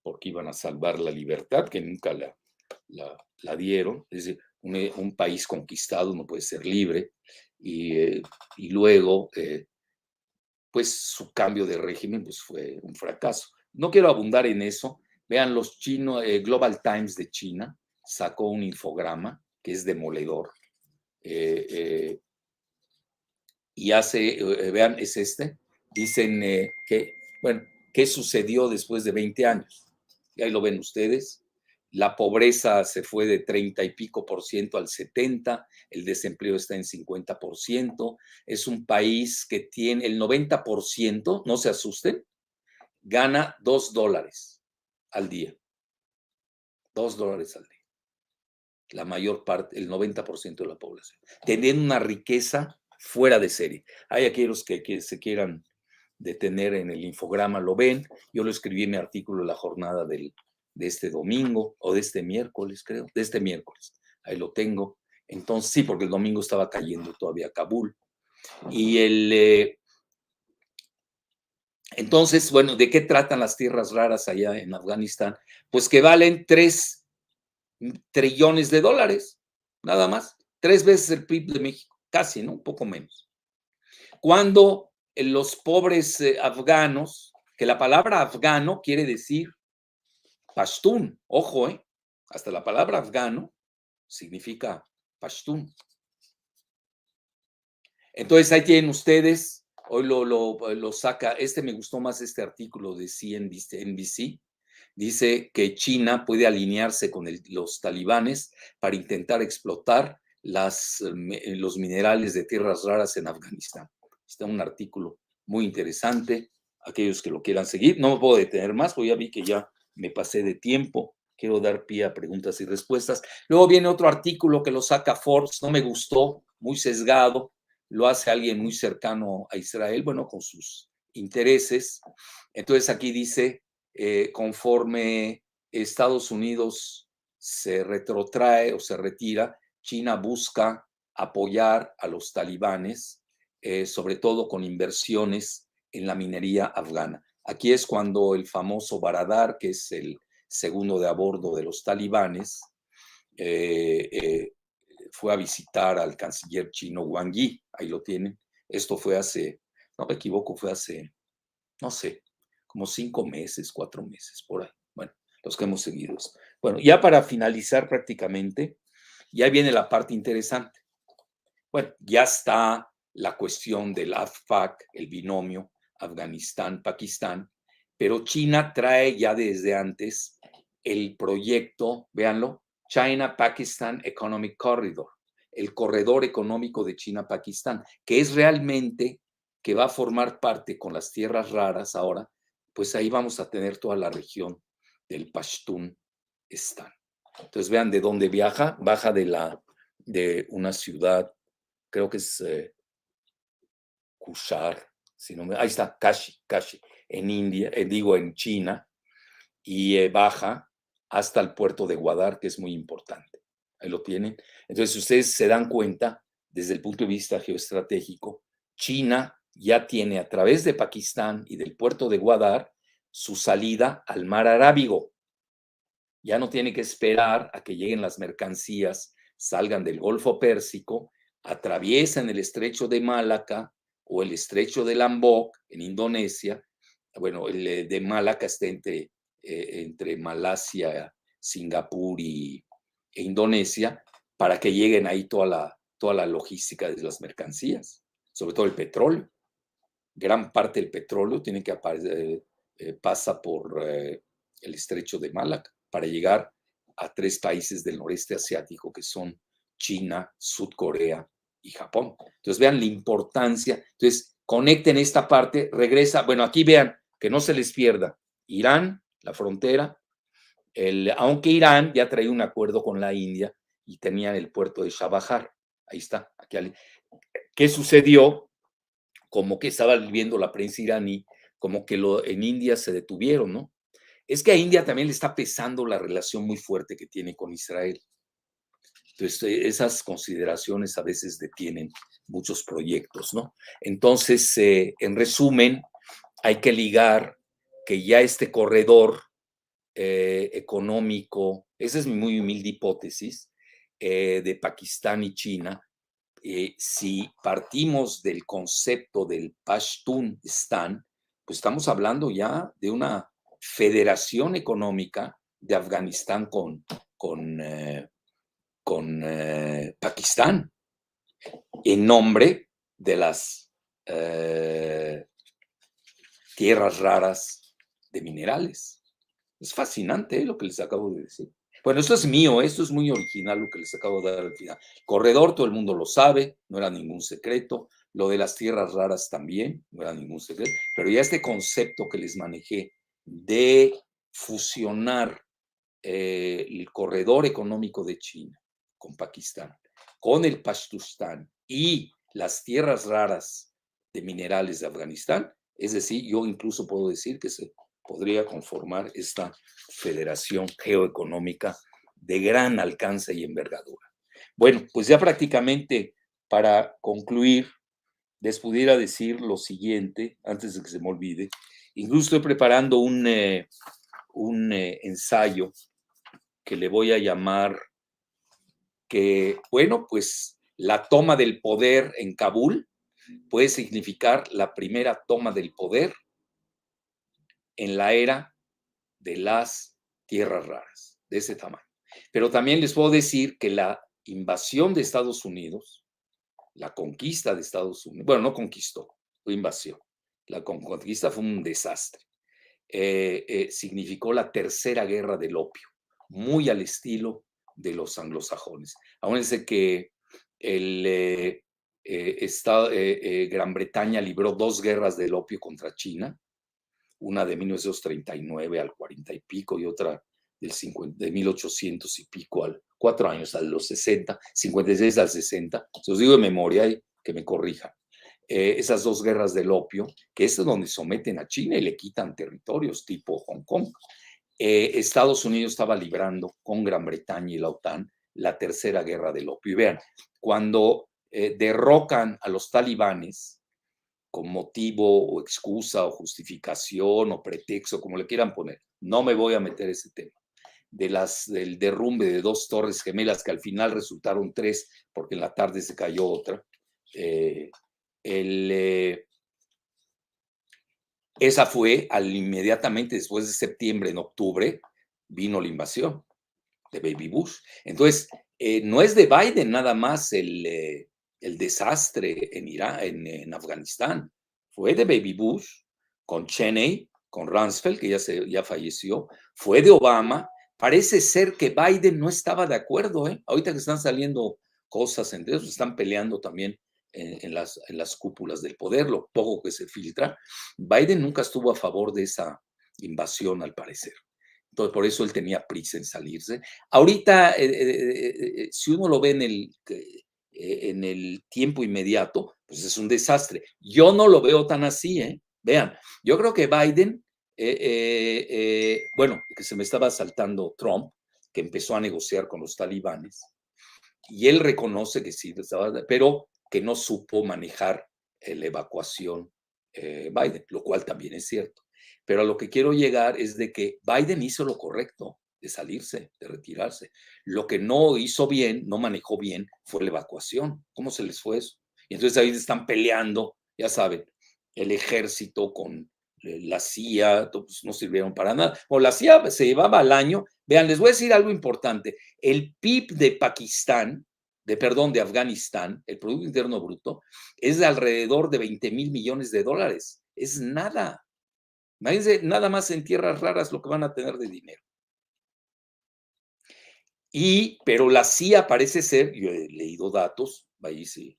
porque iban a salvar la libertad, que nunca la dieron. Es decir, un país conquistado no puede ser libre. Y luego, pues su cambio de régimen pues, fue un fracaso. No quiero abundar en eso. Vean, los chinos, Global Times de China sacó un infograma que es demoledor. y hace, vean, es dicen bueno, ¿qué sucedió después de 20 años? Y ahí lo ven ustedes. La pobreza se fue de 30 y pico por ciento al 70, el desempleo está en 50%, es un país que tiene el 90%, no se asusten, gana $2 al día. $2 al día. La mayor parte, el 90% de la población. Teniendo una riqueza fuera de serie. Hay aquellos que se quieran detener en el infograma, lo ven. Yo lo escribí en mi artículo en la jornada de este domingo, o de este miércoles, creo, de este miércoles. Ahí lo tengo. Entonces, sí, porque el domingo estaba cayendo todavía Kabul. Y entonces, bueno, ¿de qué tratan las tierras raras allá en Afganistán? Pues que valen 3 trillones de dólares, nada más. 3 veces el PIB de México, casi, ¿no? Un poco menos. Cuando los pobres afganos, que la palabra afgano quiere decir pashtún, ojo, hasta la palabra afgano significa pashtún. Entonces ahí tienen ustedes, hoy lo saca, me gustó más este artículo de CNBC, dice que China puede alinearse con los talibanes para intentar explotar los minerales de tierras raras en Afganistán. Está un artículo muy interesante, aquellos que lo quieran seguir. No me puedo detener más, porque ya vi que ya me pasé de tiempo. Quiero dar pie a preguntas y respuestas. Luego viene otro artículo que lo saca Forbes, no me gustó, muy sesgado, lo hace alguien muy cercano a Israel, bueno, con sus intereses. Entonces aquí dice, conforme Estados Unidos se retrotrae o se retira, China busca apoyar a los talibanes, sobre todo con inversiones en la minería afgana. Aquí es cuando el famoso Baradar, que es el segundo de a bordo de los talibanes, fue a visitar al canciller chino Wang Yi, ahí lo tienen. Esto fue hace, no me equivoco, fue hace, no sé, como 5 meses, 4 meses, por ahí. Bueno, los que hemos seguido. Bueno, ya para finalizar prácticamente, ya viene la parte interesante. Bueno, ya está la cuestión del AFPAC, el binomio Afganistán-Pakistán, pero China trae ya desde antes el proyecto, véanlo, China-Pakistan Economic Corridor, el corredor económico de China-Pakistán, que es realmente que va a formar parte con las tierras raras ahora, pues ahí vamos a tener toda la región del Pashtun-Están. Entonces vean de dónde viaja, baja de una ciudad, creo que es Kushar, ahí está, Kashi, en India, en China, y baja hasta el puerto de Gwadar, que es muy importante. Ahí lo tienen. Entonces, ustedes se dan cuenta, desde el punto de vista geoestratégico, China ya tiene a través de Pakistán y del puerto de Gwadar su salida al mar Arábigo. Ya no tiene que esperar a que lleguen las mercancías, salgan del Golfo Pérsico, atraviesan el estrecho de Malaca o el estrecho de Lombok en Indonesia. Bueno, el de Malaca está entre Malasia, Singapur e Indonesia, para que lleguen ahí toda la logística de las mercancías, sobre todo el petróleo. Gran parte del petróleo tiene que pasa por el estrecho de Malaca para llegar a 3 países del noreste asiático que son China, Corea y Japón. Entonces vean la importancia. Entonces conecten esta parte, regresa. Bueno, aquí vean que no se les pierda. Irán, la frontera, aunque Irán ya traía un acuerdo con la India y tenían el puerto de Chabahar. Ahí está. Aquí, ¿qué sucedió? Como que estaba viendo la prensa iraní, como que en India se detuvieron, ¿no? Es que a India también le está pesando la relación muy fuerte que tiene con Israel. Entonces, esas consideraciones a veces detienen muchos proyectos, ¿no? Entonces, en resumen, hay que ligar que ya este corredor económico, esa es mi muy humilde hipótesis, de Pakistán y China, si partimos del concepto del Pashtun-Stán, pues estamos hablando ya de una federación económica de Afganistán con Pakistán. en nombre de las tierras raras de minerales. Es fascinante lo que les acabo de decir. Bueno, esto es mío, esto es muy original lo que les acabo de dar al final. Corredor, todo el mundo lo sabe, no era ningún secreto. Lo de las tierras raras también, no era ningún secreto. Pero ya este concepto que les manejé de fusionar el corredor económico de China con Pakistán, con el Pashtustán y las tierras raras de minerales de Afganistán, es decir, yo incluso puedo decir que se podría conformar esta federación geoeconómica de gran alcance y envergadura. Bueno, pues ya prácticamente para concluir, les pudiera decir lo siguiente, antes de que se me olvide. Incluso estoy preparando un ensayo que le voy a llamar que, bueno, pues la toma del poder en Kabul puede significar la primera toma del poder en la era de las tierras raras, de ese tamaño. Pero también les puedo decir que la invasión de Estados Unidos, la conquista de Estados Unidos, bueno, no conquistó, fue invasión. La conquista fue un desastre. Significó la tercera guerra del opio, muy al estilo de los anglosajones. Acuérdense que Gran Bretaña libró 2 guerras del opio contra China, una de 1939 al 40 y pico y otra de 1800 y pico al 4 años, a los 60, 56 al 60. Se los digo de memoria y que me corrijan. Esas 2 guerras del opio, que es donde someten a China y le quitan territorios tipo Hong Kong. Estados Unidos estaba librando con Gran Bretaña y la OTAN la tercera guerra del opio. Y vean, cuando derrocan a los talibanes con motivo o excusa o justificación o pretexto, como le quieran poner, no me voy a meter ese tema, del derrumbe de 2 torres gemelas que al final resultaron 3 porque en la tarde se cayó otra. Esa fue inmediatamente después de septiembre, en octubre, vino la invasión de Baby Bush. Entonces, no es de Biden nada más el desastre en Irán, en Afganistán. Fue de Baby Bush, con Cheney, con Rumsfeld, que ya falleció. Fue de Obama. Parece ser que Biden no estaba de acuerdo, ¿eh? Ahorita que están saliendo cosas entre ellos, están peleando también en las cúpulas del poder, lo poco que se filtra. Biden nunca estuvo a favor de esa invasión, al parecer. Entonces, por eso él tenía prisa en salirse. Ahorita, si uno lo ve en el tiempo inmediato, pues es un desastre. Yo no lo veo tan así, ¿eh? Vean, yo creo que Biden, bueno, que se me estaba saltando Trump, que empezó a negociar con los talibanes, y él reconoce que sí, pero que no supo manejar la evacuación Biden, lo cual también es cierto. Pero a lo que quiero llegar es de que Biden hizo lo correcto de salirse, de retirarse. Lo que no hizo bien, no manejó bien, fue la evacuación. ¿Cómo se les fue eso? Y entonces ahí están peleando, ya saben, el ejército con la CIA, pues no sirvieron para nada. O la CIA se llevaba al año. Vean, les voy a decir algo importante. El PIB de Pakistán, de Afganistán, el Producto Interno Bruto, es de alrededor de 20,000 millones de dólares. Es nada. Imagínense, nada más en tierras raras lo que van a tener de dinero. Pero la CIA parece ser, yo he leído datos, ahí sí,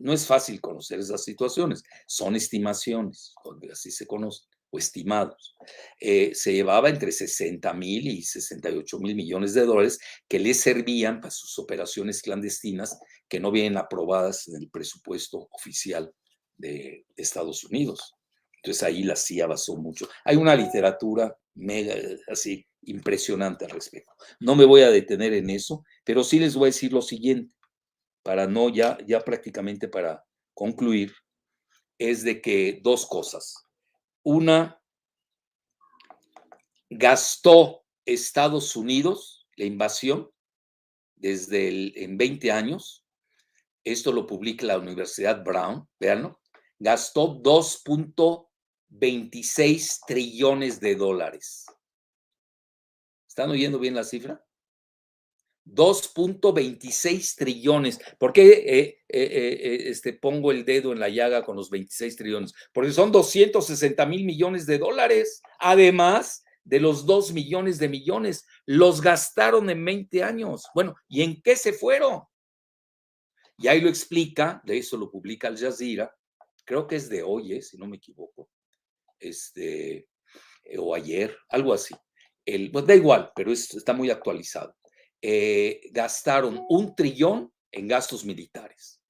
no es fácil conocer esas situaciones, son estimaciones, así se conocen, o estimados. Se llevaba entre 60,000 y 68,000 millones de dólares que le servían para sus operaciones clandestinas que no vienen aprobadas en el presupuesto oficial de Estados Unidos. Entonces ahí la CIA basó mucho. Hay una literatura mega, así, impresionante al respecto. No me voy a detener en eso, pero sí les voy a decir lo siguiente, para no, ya prácticamente para concluir, es de que 2 cosas. Una, gastó Estados Unidos la invasión en 20 años. Esto lo publica la Universidad Brown, véanlo. Gastó 2.26 trillones de dólares. ¿Están oyendo bien la cifra? 2.26 trillones. ¿Por qué pongo el dedo en la llaga con los 26 trillones? Porque son 260,000 millones de dólares, además de los 2 millones de millones. Los gastaron en 20 años. Bueno, ¿y en qué se fueron? Y ahí lo explica, de eso lo publica Al Jazeera, creo que es de hoy, si no me equivoco, o ayer, algo así. Pues da igual, pero está muy actualizado. Gastaron 1 trillón en gastos militares.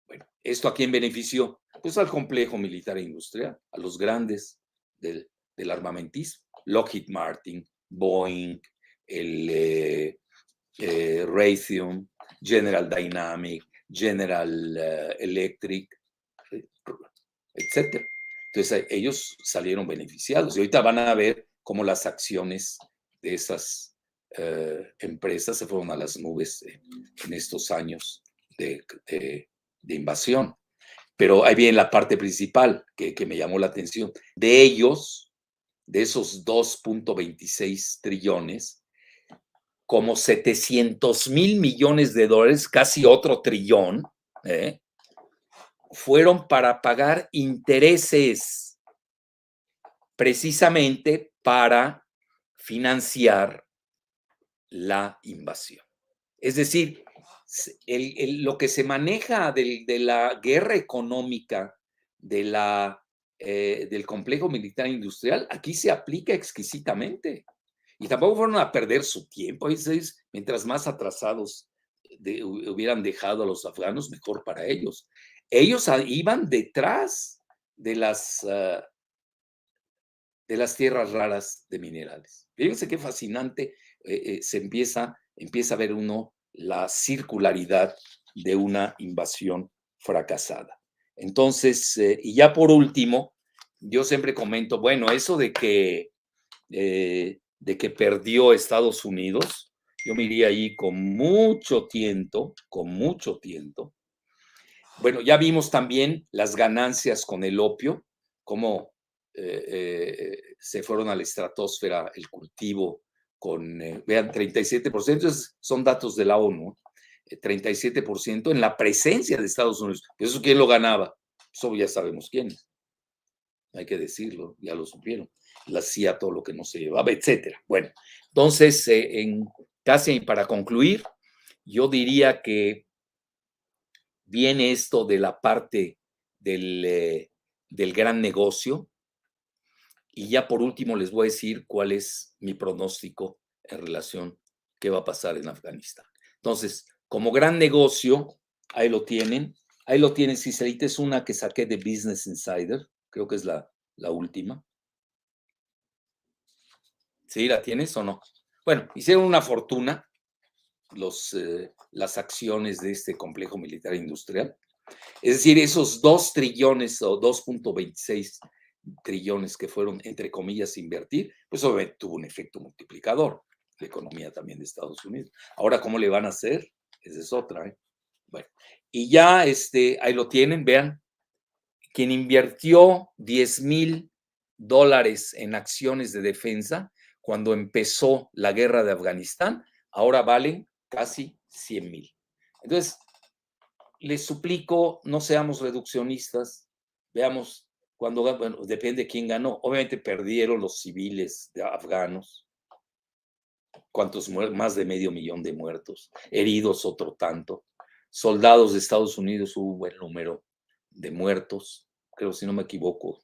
Bueno, ¿esto a quién benefició? Pues al complejo militar e industrial, a los grandes del armamentismo. Lockheed Martin, Boeing, Raytheon, General Dynamics, General Electric, etcétera. Entonces, ellos salieron beneficiados y ahorita van a ver cómo las acciones de esas empresas se fueron a las nubes en estos años de invasión. Pero ahí viene la parte principal que me llamó la atención. De ellos, de esos 2.26 trillones, como 700,000 millones de dólares, casi otro trillón, fueron para pagar intereses, precisamente para financiar la invasión. Es decir, lo que se maneja de la guerra económica del complejo militar industrial, aquí se aplica exquisitamente. Y tampoco fueron a perder su tiempo. Mientras más atrasados hubieran dejado a los afganos, mejor para ellos. Ellos iban detrás de las tierras raras de minerales. Fíjense qué fascinante se empieza a ver uno la circularidad de una invasión fracasada. Entonces, y ya por último, yo siempre comento, bueno, eso de que perdió Estados Unidos, yo me iría ahí con mucho tiento. Bueno, ya vimos también las ganancias con el opio, cómo se fueron a la estratosfera el cultivo con, vean, 37%, son datos de la ONU, 37% en la presencia de Estados Unidos. ¿Eso quién lo ganaba? Eso ya sabemos quién. Hay que decirlo, ya lo supieron. La CIA, todo lo que no se llevaba, etcétera. Bueno, entonces, casi para concluir, yo diría que viene esto de la parte del gran negocio. Y ya por último les voy a decir cuál es mi pronóstico en relación a qué va a pasar en Afganistán. Entonces, como gran negocio, ahí lo tienen. Ahí lo tienen, Cicerita, es una que saqué de Business Insider. Creo que es la última. ¿Sí? ¿La tienes o no? Bueno, hicieron una fortuna las acciones de este complejo militar industrial. Es decir, esos 2 trillones o 2.26 trillones que fueron, entre comillas, invertir, pues obviamente tuvo un efecto multiplicador. La economía también de Estados Unidos. Ahora, ¿cómo le van a hacer? Esa es otra. Bueno, y ya ahí lo tienen, vean. Quien invirtió $10,000 en acciones de defensa cuando empezó la guerra de Afganistán, ahora valen casi 100,000. Entonces, les suplico, no seamos reduccionistas, veamos cuando, bueno, depende quién ganó. Obviamente perdieron los civiles afganos, cuántos más de 500,000 de muertos, heridos otro tanto, soldados de Estados Unidos, hubo un buen número de muertos, creo, si no me equivoco,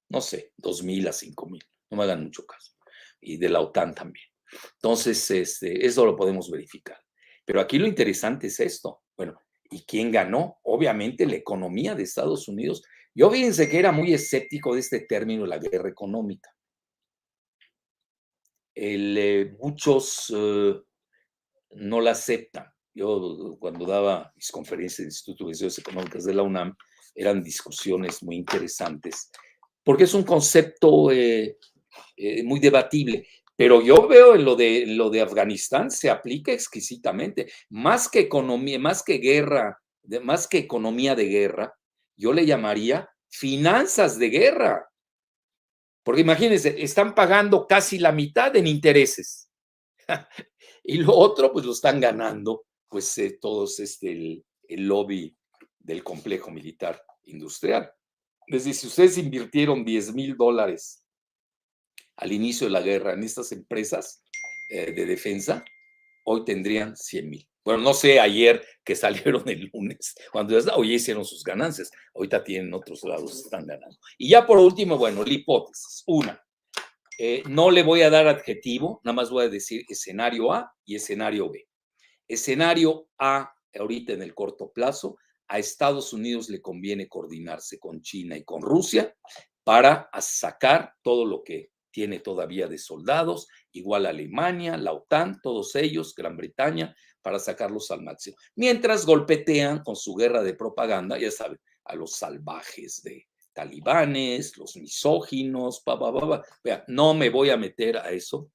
no sé, 2,000 a 5,000, no me hagan mucho caso, y de la OTAN también. Entonces, eso lo podemos verificar. Pero aquí lo interesante es esto. Bueno, ¿y quién ganó? Obviamente la economía de Estados Unidos. Yo fíjense que era muy escéptico de este término, la guerra económica. Muchos no la aceptan. Yo cuando daba mis conferencias en el Instituto de Estudios Económicos de la UNAM, eran discusiones muy interesantes, porque es un concepto muy debatible. Pero yo veo en lo de Afganistán se aplica exquisitamente. Más que economía, más que guerra, más que economía de guerra, yo le llamaría finanzas de guerra. Porque imagínense, están pagando casi la mitad en intereses. Y lo otro, pues lo están ganando, pues todos el lobby del complejo militar industrial. Es decir, si ustedes invirtieron $10,000 al inicio de la guerra en estas empresas de defensa, hoy tendrían 100,000. Bueno, no sé ayer que salieron el lunes, cuando hoy hicieron sus ganancias, ahorita tienen otros lados, están ganando. Y ya por último, bueno, la hipótesis. Una, no le voy a dar adjetivo, nada más voy a decir escenario A y escenario B. Escenario A, ahorita en el corto plazo, a Estados Unidos le conviene coordinarse con China y con Rusia para sacar todo lo que tiene todavía de soldados, igual Alemania, la OTAN, todos ellos, Gran Bretaña, para sacarlos al máximo. Mientras golpetean con su guerra de propaganda, ya saben, a los salvajes de talibanes, los misóginos, Vea, no me voy a meter a eso.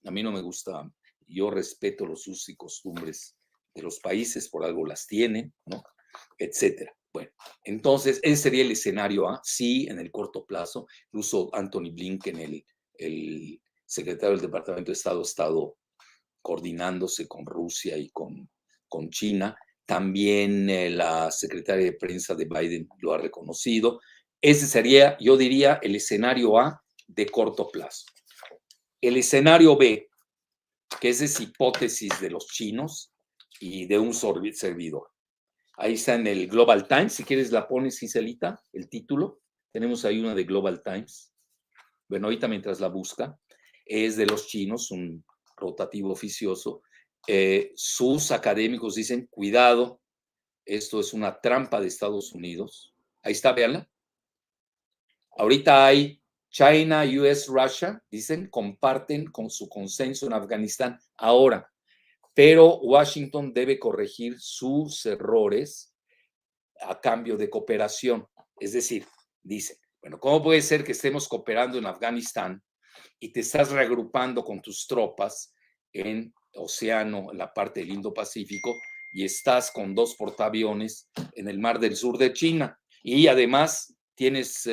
A mí no me gusta, yo respeto los usos y costumbres de los países, por algo las tienen, ¿no? Etcétera. Bueno, entonces ese sería el escenario A, sí, en el corto plazo. Incluso Anthony Blinken, el secretario del Departamento de Estado, ha estado coordinándose con Rusia y con China. También la secretaria de prensa de Biden lo ha reconocido. Ese sería, yo diría, el escenario A de corto plazo. El escenario B, que esa es hipótesis de los chinos y de un servidor. Ahí está en el Global Times, si quieres la pones, Giselita, el título. Tenemos ahí una de Global Times. Bueno, ahorita mientras la busca, es de los chinos, un rotativo oficioso. Sus académicos dicen, cuidado, esto es una trampa de Estados Unidos. Ahí está, véanla. Ahorita hay China, US, Russia, dicen, comparten con su consenso en Afganistán ahora, pero Washington debe corregir sus errores a cambio de cooperación. Es decir, dicen, bueno, ¿cómo puede ser que estemos cooperando en Afganistán y te estás reagrupando con tus tropas en océano, en la parte del Indo-Pacífico, y estás con 2 portaaviones en el Mar del Sur de China? Y además tienes,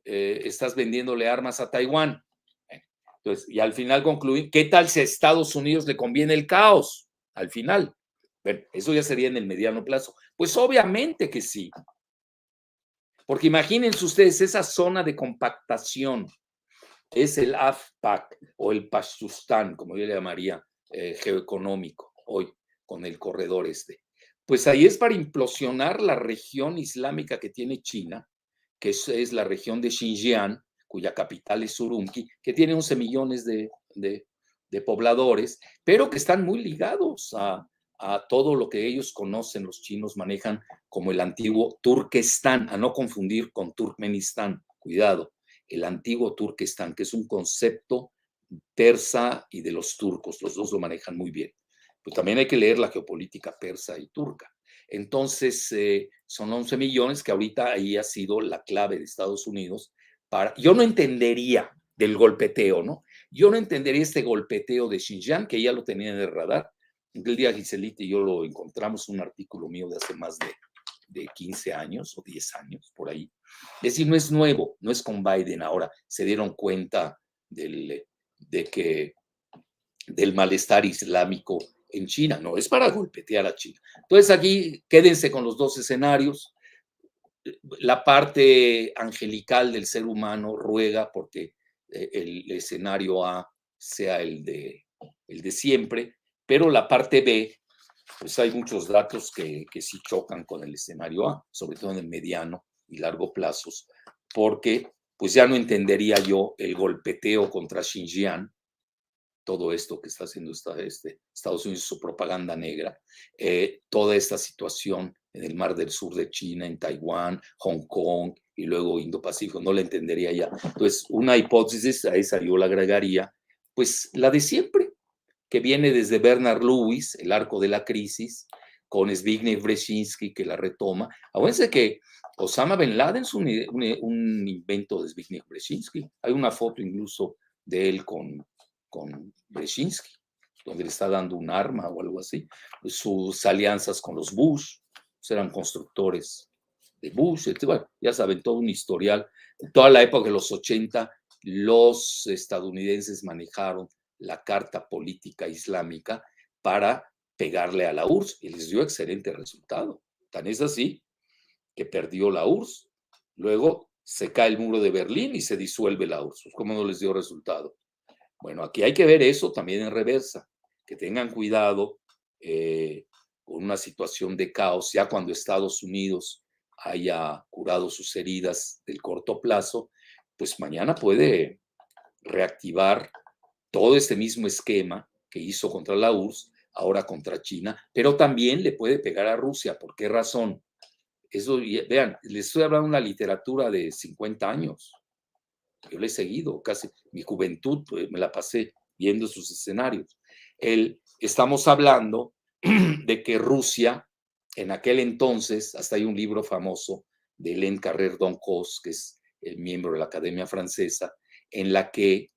estás vendiéndole armas a Taiwán. Entonces, y al final concluir, ¿qué tal si a Estados Unidos le conviene el caos? Al final. Bueno, eso ya sería en el mediano plazo. Pues obviamente que sí. Porque imagínense ustedes esa zona de compactación. Es el AFPAC o el Pastustán, como yo le llamaría, geoeconómico hoy, con el corredor este. Pues ahí es para implosionar la región islámica que tiene China, que es la región de Xinjiang, cuya capital es Urumqi, que tiene 11 millones de pobladores, pero que están muy ligados a todo lo que ellos conocen, los chinos manejan como el antiguo Turquestán, a no confundir con Turkmenistán, cuidado, el antiguo Turquestán, que es un concepto persa y de los turcos, los dos lo manejan muy bien. Pues también hay que leer la geopolítica persa y turca. Entonces, son 11 millones que ahorita ahí ha sido la clave de Estados Unidos para... Yo no entendería del golpeteo, ¿no? Yo no entendería este golpeteo de Xinjiang, que ya lo tenía en el radar. El día Giselita y yo lo encontramos, un artículo mío de hace más de 15 años o 10 años, por ahí. Es decir, no es nuevo, no es con Biden ahora. Se dieron cuenta del malestar islámico en China, no, es para golpetear a China. Entonces aquí quédense con los dos escenarios. La parte angelical del ser humano ruega porque el escenario A sea el de siempre, pero la parte B, pues hay muchos datos que sí chocan con el escenario A, sobre todo en el mediano y largo plazos, porque pues ya no entendería yo el golpeteo contra Xinjiang, todo esto que está haciendo Estados Unidos, su propaganda negra, toda esta situación en el Mar del Sur de China, en Taiwán, Hong Kong y luego Indo-Pacífico, no la entendería ya. Entonces, una hipótesis, a esa yo la agregaría, pues la de siempre, que viene desde Bernard Lewis, El arco de la crisis, con Zbigniew Brzezinski, que la retoma. Acuérdense que Osama Bin Laden es un invento de Zbigniew Brzezinski. Hay una foto incluso de él con Brzezinski, donde le está dando un arma o algo así. Sus alianzas con los Bush, pues eran constructores de Bush, bueno, ya saben, todo un historial. En toda la época de los 80, los estadounidenses manejaron la Carta Política Islámica para pegarle a la URSS y les dio excelente resultado. Tan es así que perdió la URSS. Luego se cae el muro de Berlín y se disuelve la URSS. ¿Cómo no les dio resultado? Bueno, aquí hay que ver eso también en reversa, que tengan cuidado con una situación de caos, ya cuando Estados Unidos haya curado sus heridas del corto plazo, pues mañana puede reactivar todo este mismo esquema que hizo contra la URSS, ahora contra China, pero también le puede pegar a Rusia. ¿Por qué razón? Eso, vean, les estoy hablando de una literatura de 50 años. Yo le he seguido casi mi juventud, pues, me la pasé viendo sus escenarios. Estamos hablando de que Rusia, en aquel entonces, hasta hay un libro famoso de Hélène Carrère Doncos, que es el miembro de la Academia Francesa, en la que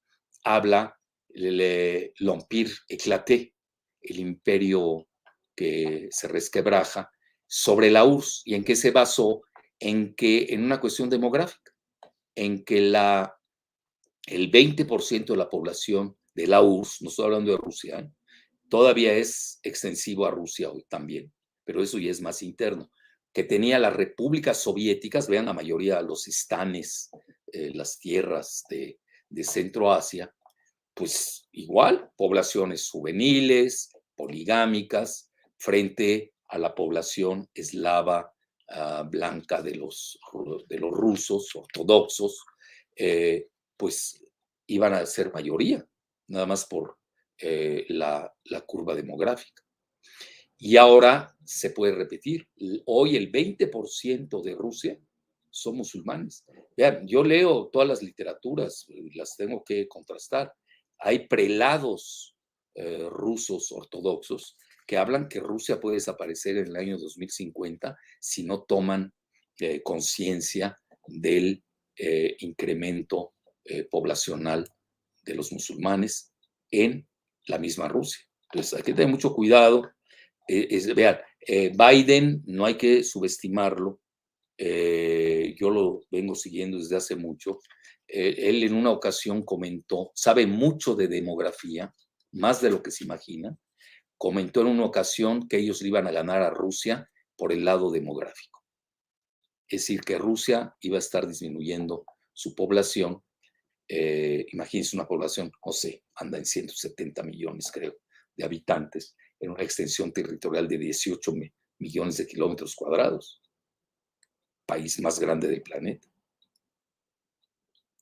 habla l'Empire éclaté, el imperio que se resquebraja, sobre la URSS. ¿Y en qué se basó? En una cuestión demográfica, en que el 20% de la población de la URSS, no estoy hablando de Rusia, todavía es extensivo a Rusia hoy también, pero eso ya es más interno, que tenía las repúblicas soviéticas, vean la mayoría de los estanes, las tierras de Centro Asia, pues igual, poblaciones juveniles, poligámicas, frente a la población eslava blanca de los rusos ortodoxos, pues iban a ser mayoría, nada más por la curva demográfica. Y ahora se puede repetir, hoy el 20% de Rusia son musulmanes. Vean, yo leo todas las literaturas, las tengo que contrastar. Hay prelados rusos ortodoxos que hablan que Rusia puede desaparecer en el año 2050 si no toman conciencia del incremento poblacional de los musulmanes en la misma Rusia. Entonces hay que tener mucho cuidado. Vean, Biden no hay que subestimarlo. Yo lo vengo siguiendo desde hace mucho. Él en una ocasión comentó, sabe mucho de demografía, más de lo que se imagina. Comentó en una ocasión que ellos le iban a ganar a Rusia por el lado demográfico. Es decir, que Rusia iba a estar disminuyendo su población. Imagínense una población, no sé, anda en 170 millones, creo, de habitantes, en una extensión territorial de 18 millones de kilómetros cuadrados. País más grande del planeta.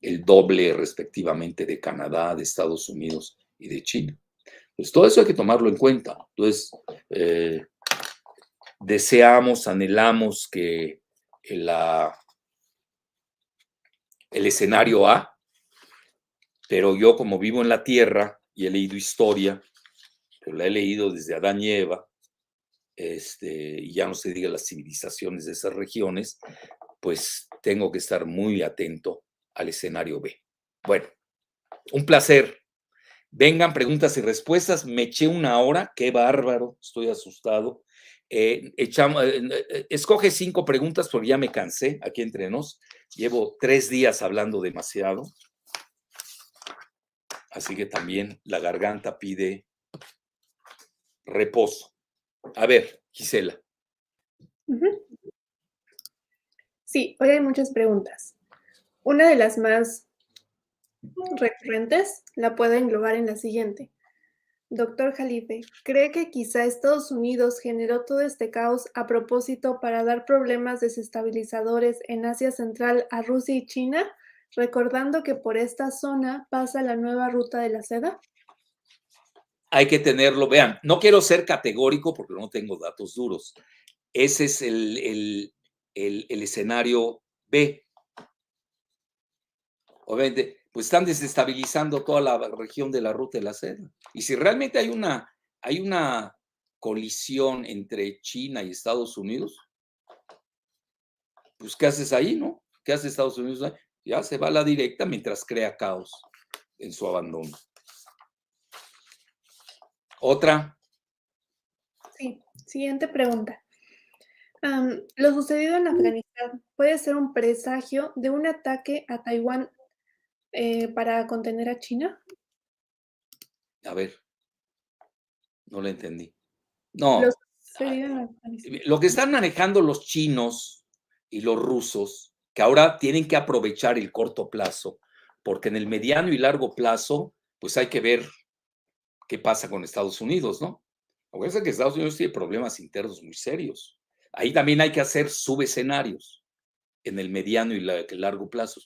El doble respectivamente de Canadá, de Estados Unidos y de China. Pues todo eso hay que tomarlo en cuenta. Entonces, deseamos, anhelamos que el escenario A, pero yo como vivo en la Tierra y he leído historia, pero la he leído desde Adán y Eva, y ya no se diga las civilizaciones de esas regiones, pues tengo que estar muy atento al escenario B. Bueno, un placer. Vengan preguntas y respuestas. Me eché una hora, qué bárbaro, estoy asustado. Escoge 5 preguntas porque ya me cansé aquí entre nos. Llevo 3 días hablando demasiado. Así que también la garganta pide reposo. A ver, Gisela. Sí, hoy hay muchas preguntas. Una de las más recurrentes la puede englobar en la siguiente. Doctor Jalife, ¿cree que quizá Estados Unidos generó todo este caos a propósito para dar problemas desestabilizadores en Asia Central a Rusia y China, recordando que por esta zona pasa la nueva ruta de la seda? Hay que tenerlo, vean, no quiero ser categórico porque no tengo datos duros. Ese es el escenario B. Obviamente, pues están desestabilizando toda la región de la ruta de la seda. Y si realmente hay una colisión entre China y Estados Unidos, pues ¿qué haces ahí, no? ¿Qué hace Estados Unidos ahí? Ya se va a la directa mientras crea caos en su abandono. Otra. Sí, siguiente pregunta. Lo sucedido en Afganistán puede ser un presagio de un ataque a Taiwán para contener a China. A ver, no lo entendí. No, Los serían Afganistán. lo que están manejando los chinos y los rusos, que ahora tienen que aprovechar el corto plazo, porque en el mediano y largo plazo, pues hay que ver qué pasa con Estados Unidos, ¿no? Acuérdense que Estados Unidos tiene problemas internos muy serios. Ahí también hay que hacer subescenarios en el mediano y largo plazo.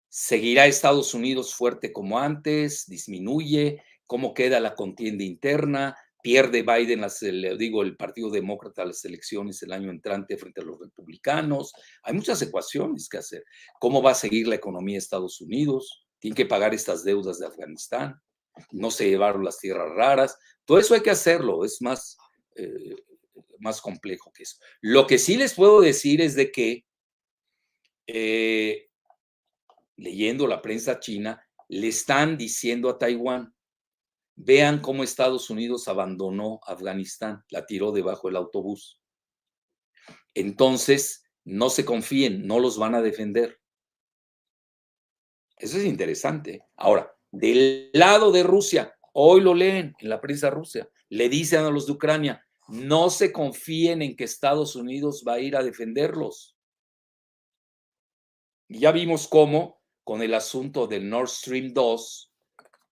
¿Seguirá Estados Unidos fuerte como antes? ¿Disminuye? ¿Cómo queda la contienda interna? ¿Pierde Biden, el Partido Demócrata, las elecciones el año entrante frente a los republicanos? Hay muchas ecuaciones que hacer. ¿Cómo va a seguir la economía de Estados Unidos? ¿Tienen que pagar estas deudas de Afganistán? ¿No se llevaron las tierras raras? Todo eso hay que hacerlo. Es más complejo que eso. Lo que sí les puedo decir es de que leyendo la prensa china, le están diciendo a Taiwán, vean cómo Estados Unidos abandonó Afganistán, la tiró debajo del autobús. Entonces, no se confíen, no los van a defender. Eso es interesante. Ahora, del lado de Rusia, hoy lo leen en la prensa rusa, le dicen a los de Ucrania, no se confíen en que Estados Unidos va a ir a defenderlos. Y ya vimos cómo con el asunto del Nord Stream 2,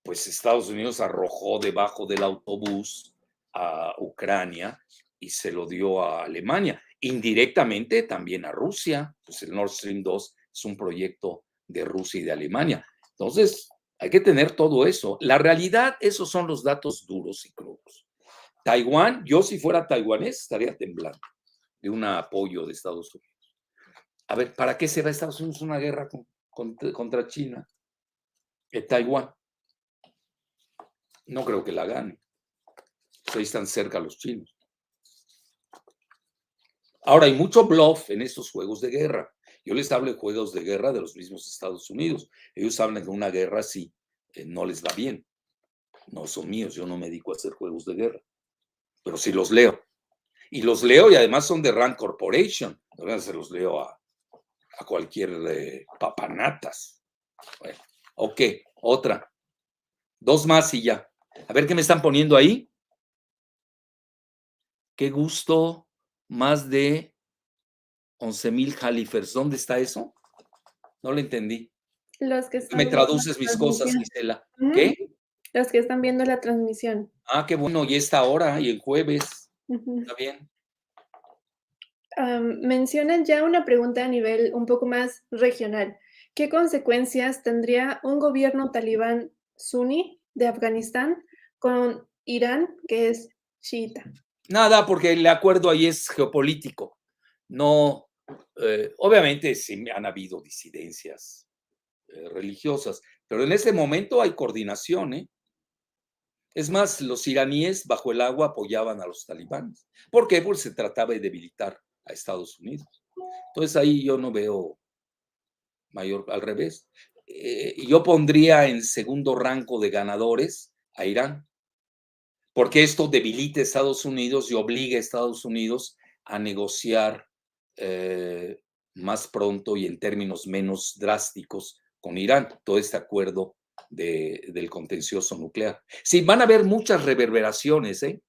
pues Estados Unidos arrojó debajo del autobús a Ucrania y se lo dio a Alemania. Indirectamente también a Rusia, pues el Nord Stream 2 es un proyecto de Rusia y de Alemania. Entonces, hay que tener todo eso. La realidad, esos son los datos duros y crudos. Taiwán, yo si fuera taiwanés estaría temblando de un apoyo de Estados Unidos. A ver, ¿para qué se va Estados Unidos una guerra contra China? Taiwán. No creo que la gane. Ahí están cerca los chinos. Ahora, hay mucho bluff en estos juegos de guerra. Yo les hablo de juegos de guerra de los mismos Estados Unidos. Ellos hablan de una guerra así, no les va bien. No son míos, yo no me dedico a hacer juegos de guerra. Pero sí los leo. Y los leo y además son de Rand Corporation. Se los leo a cualquier papanatas. Bueno, ok, otra. Dos más y ya. A ver qué me están poniendo ahí. Qué gusto. Más de 11,000 Halifers. ¿Dónde está eso? No lo entendí. Los que están Me viendo la traduces mis cosas, transmisión. Gisela. Ujú. ¿Qué? Los que están viendo la transmisión. Ah, qué bueno. Y esta hora y el jueves. Ujú. Está bien. Mencionan ya una pregunta a nivel un poco más regional. ¿Qué consecuencias tendría un gobierno talibán suní de Afganistán con Irán, que es chiita? Nada, porque el acuerdo ahí es geopolítico. No, obviamente sí han habido disidencias religiosas, pero en este momento hay coordinación, ¿eh? Es más, los iraníes bajo el agua apoyaban a los talibanes. ¿Por qué? Porque se trataba de debilitar a Estados Unidos. Entonces ahí yo no veo mayor, al revés. Yo pondría en segundo rango de ganadores a Irán, porque esto debilita a Estados Unidos y obliga a Estados Unidos a negociar más pronto y en términos menos drásticos con Irán, todo este acuerdo del contencioso nuclear. Sí, van a haber muchas reverberaciones, ¿eh?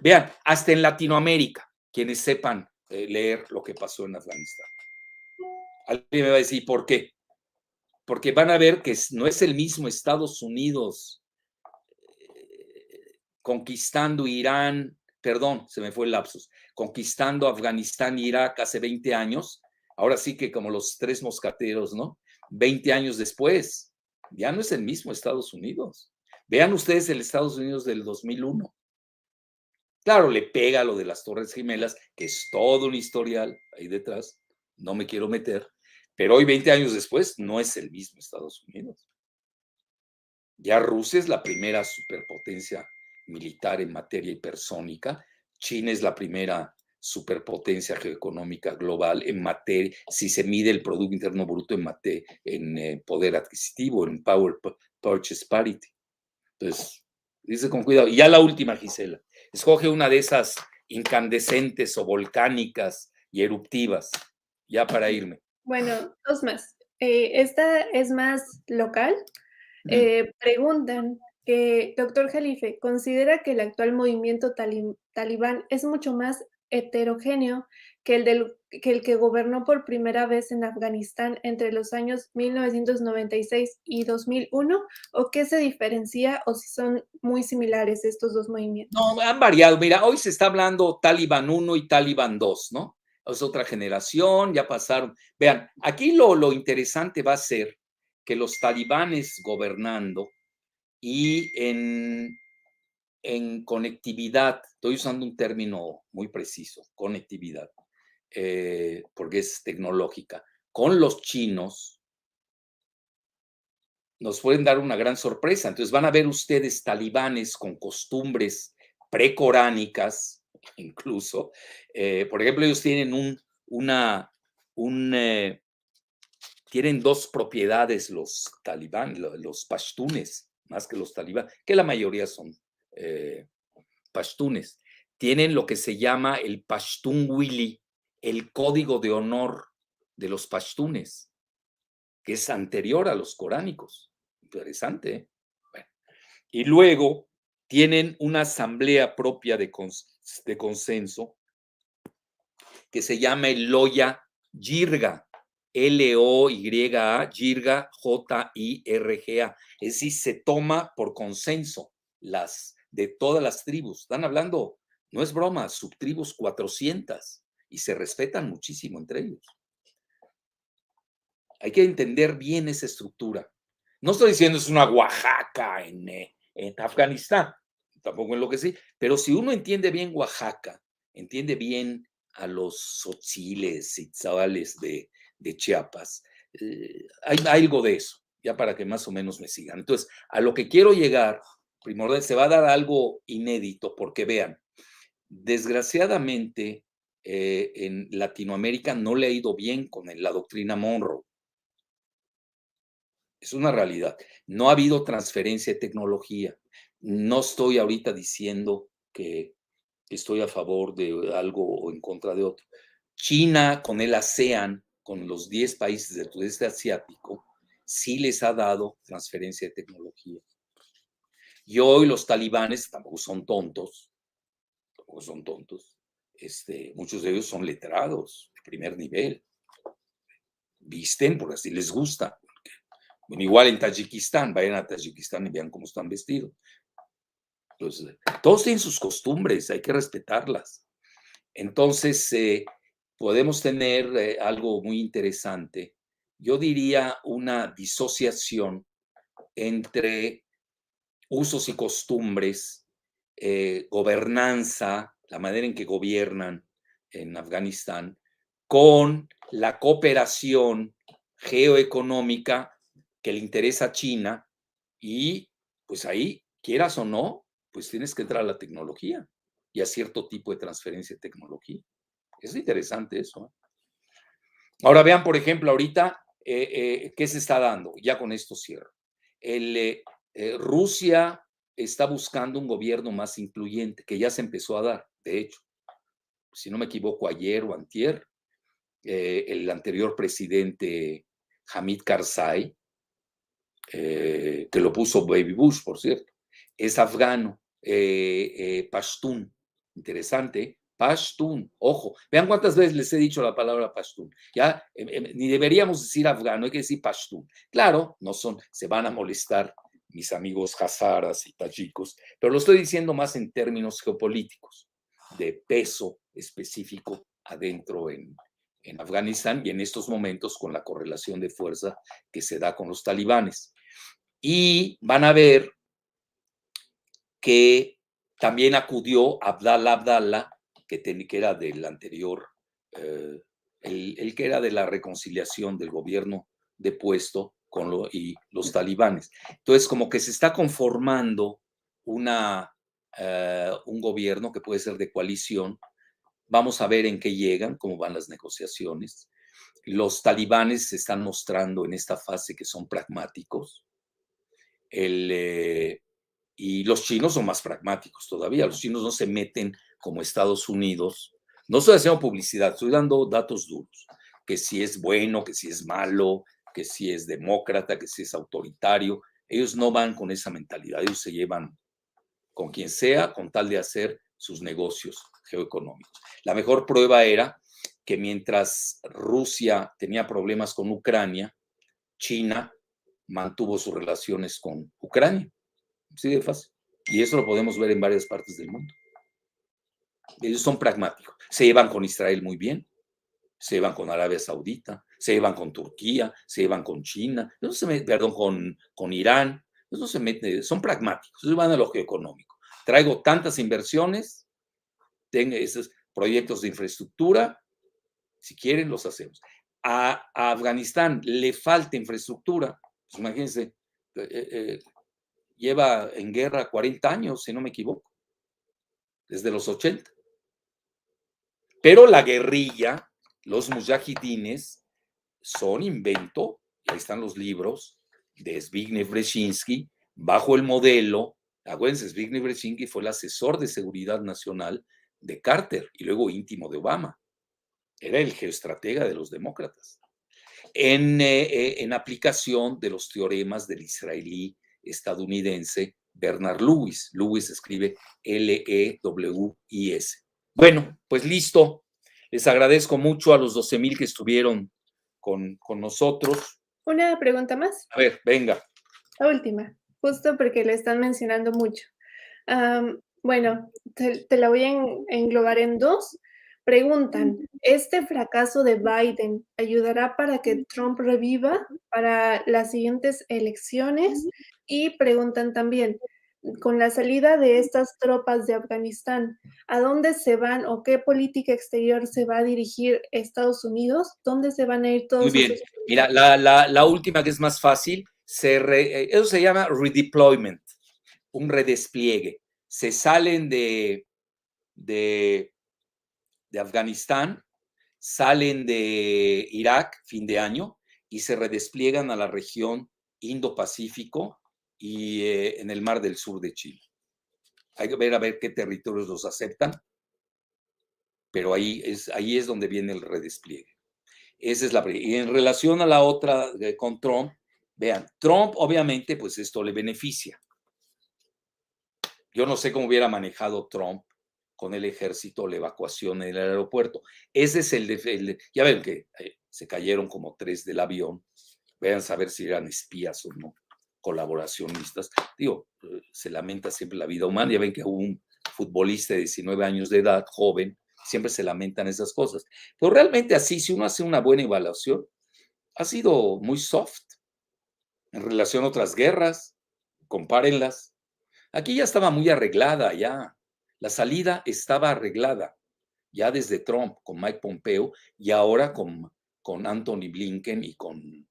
Vean, hasta en Latinoamérica, quienes sepan leer lo que pasó en Afganistán. Alguien me va a decir, ¿por qué? Porque van a ver que no es el mismo Estados Unidos conquistando Irán, perdón, se me fue el lapsus, conquistando Afganistán y Irak hace 20 años, ahora sí que como los tres moscateros, ¿no? 20 años después, ya no es el mismo Estados Unidos. Vean ustedes el Estados Unidos del 2001. Claro, le pega lo de las Torres Gemelas, que es todo un historial ahí detrás, no me quiero meter, pero hoy, 20 años después, no es el mismo Estados Unidos. Ya Rusia es la primera superpotencia militar en materia hipersónica. China es la primera superpotencia geoeconómica global en materia, si se mide el Producto Interno Bruto en poder adquisitivo, en Power Purchase Parity. Entonces, dice con cuidado. Y ya la última, Gisela. Escoge una de esas incandescentes o volcánicas y eruptivas, ya para irme. Bueno, dos más. Esta es más local. Preguntan, Doctor Jalife, ¿considera que el actual movimiento talibán es mucho más heterogéneo que el que gobernó por primera vez en Afganistán entre los años 1996 y 2001? ¿O qué se diferencia o si son muy similares estos dos movimientos? No, han variado. Mira, hoy se está hablando Talibán 1 y Talibán 2, ¿no? Es otra generación, ya pasaron. Vean, aquí lo interesante va a ser que los talibanes gobernando y en conectividad, estoy usando un término muy preciso, conectividad, porque es tecnológica, con los chinos, nos pueden dar una gran sorpresa. Entonces van a ver ustedes talibanes con costumbres precoránicas, incluso. Por ejemplo, ellos tienen tienen dos propiedades los talibán, los pashtunes, más que los talibán, que la mayoría son pashtunes. Tienen lo que se llama el Pashtun Wili, el código de honor de los pashtunes, que es anterior a los coránicos. Interesante, ¿eh? Bueno. Y luego tienen una asamblea propia de consenso que se llama el Loya Jirga, Loya, Jirga, Jirga. Es decir, se toma por consenso de todas las tribus. Están hablando, no es broma, subtribus 400 y se respetan muchísimo entre ellos. Hay que entender bien esa estructura. No estoy diciendo es una Oaxaca en Afganistán, tampoco en lo que sí, pero si uno entiende bien Oaxaca, entiende bien a los tzotziles y tzabales de Chiapas, hay algo de eso, ya para que más o menos me sigan. Entonces, a lo que quiero llegar, primordial, se va a dar algo inédito, porque vean, desgraciadamente en Latinoamérica no le ha ido bien con la doctrina Monroe. Es una realidad. No ha habido transferencia de tecnología. No estoy ahorita diciendo que estoy a favor de algo o en contra de otro. China, con el ASEAN, con los 10 países del sudeste asiático, sí les ha dado transferencia de tecnología. Y hoy los talibanes tampoco son tontos, muchos de ellos son letrados de primer nivel, visten porque así les gusta. Bueno, igual en Tayikistán, vayan a Tayikistán y vean cómo están vestidos. Entonces, todos tienen sus costumbres, hay que respetarlas. Entonces, podemos tener algo muy interesante. Yo diría una disociación entre usos y costumbres, gobernanza, la manera en que gobiernan en Afganistán, con la cooperación geoeconómica que le interesa a China y pues ahí, quieras o no, pues tienes que entrar a la tecnología y a cierto tipo de transferencia de tecnología. Es interesante eso. Ahora vean, por ejemplo, ahorita, ¿qué se está dando? Ya con esto cierro. Rusia está buscando un gobierno más incluyente, que ya se empezó a dar, de hecho. Si no me equivoco, ayer o antier, el anterior presidente Hamid Karzai, que lo puso Baby Bush, por cierto, es afgano, Pashtun. Interesante, Pashtun, ojo, vean cuántas veces les he dicho la palabra Pashtun. Ya ni deberíamos decir afgano, hay que decir Pashtun. Claro, no son, se van a molestar mis amigos hazaras y tayikos, pero lo estoy diciendo más en términos geopolíticos, de peso específico adentro en Afganistán y en estos momentos con la correlación de fuerza que se da con los talibanes. Y van a ver que también acudió Abdallah, que era del anterior, el que era de la reconciliación del gobierno depuesto y los talibanes. Entonces, como que se está conformando un gobierno que puede ser de coalición. Vamos a ver en qué llegan, cómo van las negociaciones. Los talibanes se están mostrando en esta fase que son pragmáticos. Y los chinos son más pragmáticos todavía. Los chinos no se meten como Estados Unidos. No estoy haciendo publicidad, estoy dando datos duros. Que si es bueno, que si es malo, que si es demócrata, que si es autoritario. Ellos no van con esa mentalidad, ellos se llevan con quien sea con tal de hacer sus negocios geoeconómicos. La mejor prueba era que mientras Rusia tenía problemas con Ucrania, China mantuvo sus relaciones con Ucrania. Así de fácil. Y eso lo podemos ver en varias partes del mundo. Ellos son pragmáticos. Se llevan con Israel muy bien, se llevan con Arabia Saudita, se llevan con Turquía, se llevan con China, no se meten, perdón, con Irán. No se meten, son pragmáticos, ellos van a lo geoeconómico. Traigo tantas inversiones, tengo esos proyectos de infraestructura, si quieren los hacemos. A Afganistán le falta infraestructura, pues imagínense, lleva en guerra 40 años, si no me equivoco, desde los 80. Pero la guerrilla, los mujahidines, son invento, y ahí están los libros de Zbigniew Brzezinski, bajo el modelo, acuérdense, Zbigniew Brzezinski fue el asesor de seguridad nacional de Carter y luego íntimo de Obama. Era el geoestratega de los demócratas. En aplicación de los teoremas del israelí estadounidense Bernard Lewis. Lewis escribe Lewis. Bueno, pues listo. Les agradezco mucho a los 12,000 que estuvieron con nosotros. Una pregunta más. A ver, venga. La última, justo porque le están mencionando mucho. Bueno, te la voy a englobar en dos. Preguntan, ¿este fracaso de Biden ayudará para que Trump reviva para las siguientes elecciones? Y preguntan también, con la salida de estas tropas de Afganistán, ¿a dónde se van o qué política exterior se va a dirigir Estados Unidos? ¿Dónde se van a ir Muy todos bien. esos? Mira, la última que es más fácil, eso se llama redeployment, un redespliegue. Se salen de Afganistán, salen de Irak fin de año y se redespliegan a la región Indo-Pacífico y en el Mar del Sur de Chile. Hay que ver a ver qué territorios los aceptan, pero ahí es donde viene el redespliegue. Esa es la primera. Y en relación a la otra con Trump, vean, Trump obviamente pues esto le beneficia. Yo no sé cómo hubiera manejado Trump con el ejército la evacuación en el aeropuerto. Ese es ya ven que se cayeron como 3 del avión. Vean saber si eran espías o no, colaboracionistas. Digo, se lamenta siempre la vida humana. Ya ven que hubo un futbolista de 19 años de edad, joven, siempre se lamentan esas cosas. Pero realmente así, si uno hace una buena evaluación, ha sido muy soft en relación a otras guerras. Compárenlas. Aquí ya estaba muy arreglada, ya. La salida estaba arreglada, ya desde Trump con Mike Pompeo y ahora con Anthony Blinken y con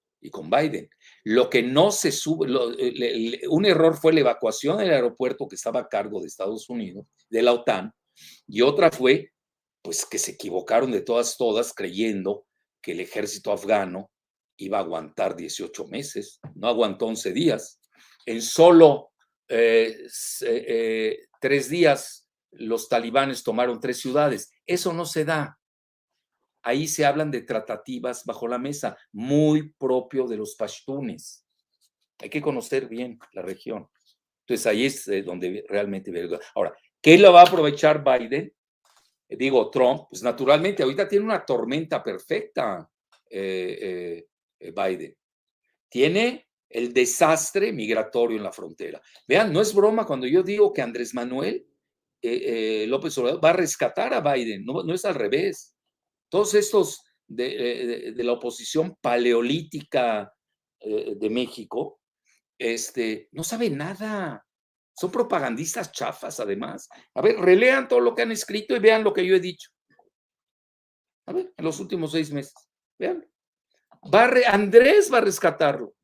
Biden. Lo que no se sube, un error fue la evacuación del aeropuerto que estaba a cargo de Estados Unidos, de la OTAN, y otra fue, pues, que se equivocaron de todas creyendo que el ejército afgano iba a aguantar 18 meses, no aguantó 11 días. En solo 3 días los talibanes tomaron 3 ciudades. Eso no se da. Ahí se hablan de tratativas bajo la mesa, muy propio de los pashtunes. Hay que conocer bien la región. Entonces ahí es donde realmente... Ahora, ¿qué lo va a aprovechar Biden? Digo, Trump, pues naturalmente ahorita tiene una tormenta perfecta Biden. Tiene el desastre migratorio en la frontera. Vean, no es broma cuando yo digo que Andrés Manuel López Obrador va a rescatar a Biden, no es al revés. Todos estos de la oposición paleolítica de México, no saben nada. Son propagandistas chafas, además. A ver, relean todo lo que han escrito y vean lo que yo he dicho. A ver, en los últimos 6 meses. Vean. Andrés va a rescatarlo.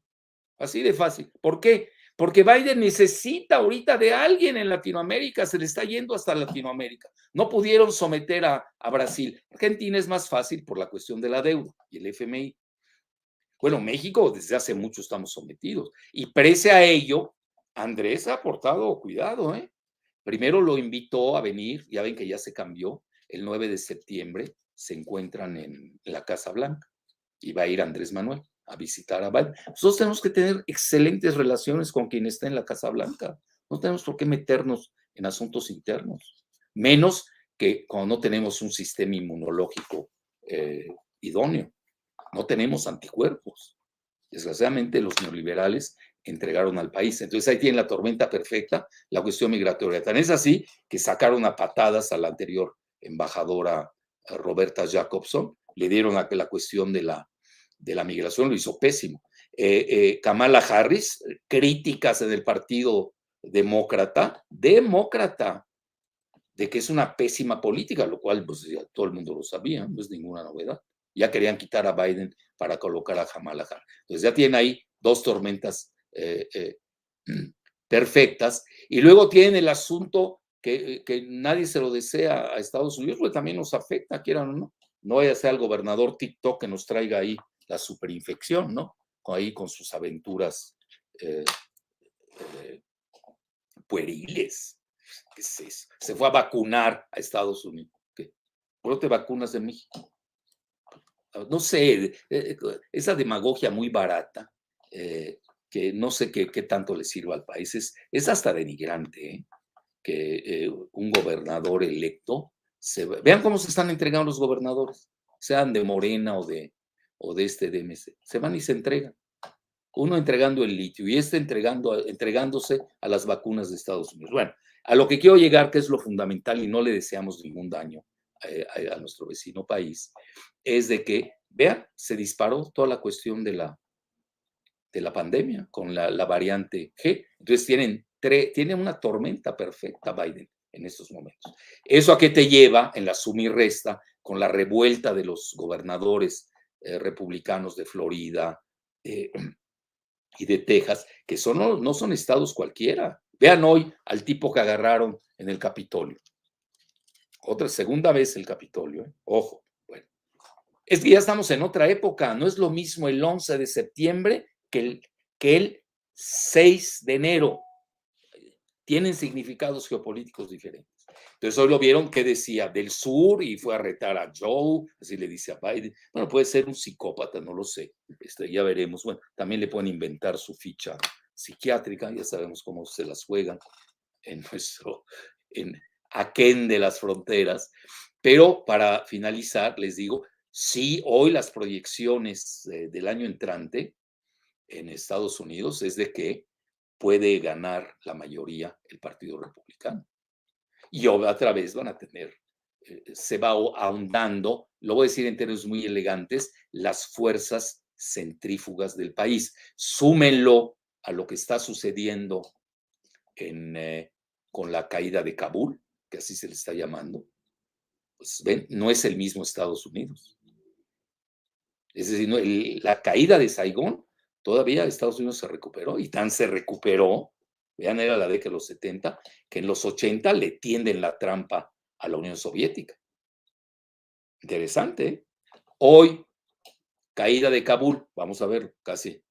Así de fácil. ¿Por qué? Porque Biden necesita ahorita de alguien en Latinoamérica, se le está yendo hasta Latinoamérica. No pudieron someter a Brasil. Argentina es más fácil por la cuestión de la deuda y el FMI. Bueno, México desde hace mucho estamos sometidos. Y pese a ello, Andrés ha aportado cuidado, ¿eh? Primero lo invitó a venir, ya ven que ya se cambió, el 9 de septiembre se encuentran en la Casa Blanca y va a ir Andrés Manuel a visitar a Biden. Nosotros tenemos que tener excelentes relaciones con quien está en la Casa Blanca. No tenemos por qué meternos en asuntos internos, menos que cuando no tenemos un sistema inmunológico idóneo. No tenemos anticuerpos. Desgraciadamente, los neoliberales entregaron al país. Entonces ahí tienen la tormenta perfecta, la cuestión migratoria. Tan es así que sacaron a patadas a la anterior embajadora Roberta Jacobson, le dieron a la cuestión de la migración, lo hizo pésimo. Kamala Harris, críticas en el Partido Demócrata, de que es una pésima política, lo cual pues, ya todo el mundo lo sabía, no es ninguna novedad. Ya querían quitar a Biden para colocar a Kamala Harris. Entonces ya tienen ahí dos tormentas perfectas. Y luego tienen el asunto que nadie se lo desea a Estados Unidos, porque también nos afecta, quieran o no. No vaya a ser el gobernador TikTok que nos traiga ahí la superinfección, ¿no? Ahí con sus aventuras pueriles. ¿Qué es eso? Se fue a vacunar a Estados Unidos. ¿Qué? ¿Por qué te vacunas de México? No sé, esa demagogia muy barata, que no sé qué tanto le sirva al país, es hasta denigrante, que un gobernador electo, vean cómo se están entregando los gobernadores, sean de Morena o de este DMC, se van y se entregan. Uno entregando el litio y entregándose a las vacunas de Estados Unidos. Bueno, a lo que quiero llegar, que es lo fundamental y no le deseamos ningún daño a nuestro vecino país, es de que, vean, se disparó toda la cuestión de la pandemia con la variante G. Entonces tienen una tormenta perfecta Biden en estos momentos. ¿Eso a qué te lleva en la suma y resta con la revuelta de los gobernadores republicanos de Florida y de Texas, que no son estados cualquiera? Vean hoy al tipo que agarraron en el Capitolio. Otra segunda vez el Capitolio, ojo. Bueno, es que ya estamos en otra época, no es lo mismo el 11 de septiembre que el 6 de enero. Tienen significados geopolíticos diferentes. Entonces hoy lo vieron que decía del sur y fue a retar a Joe, así le dice a Biden. Bueno, puede ser un psicópata, no lo sé. Ya veremos. Bueno, también le pueden inventar su ficha psiquiátrica, ya sabemos cómo se las juegan en aquén de las fronteras. Pero para finalizar, les digo, sí, hoy las proyecciones del año entrante en Estados Unidos es de que puede ganar la mayoría el Partido Republicano. Y otra vez van a tener, se va ahondando, lo voy a decir en términos muy elegantes, las fuerzas centrífugas del país. Súmenlo a lo que está sucediendo con la caída de Kabul, que así se le está llamando. Pues ven, no es el mismo Estados Unidos. Es decir, la caída de Saigón, todavía Estados Unidos se recuperó, y tan se recuperó, vean, era la década de los 70, que en los 80 le tienden la trampa a la Unión Soviética. Interesante, ¿eh? Hoy, caída de Kabul, vamos a ver, casi,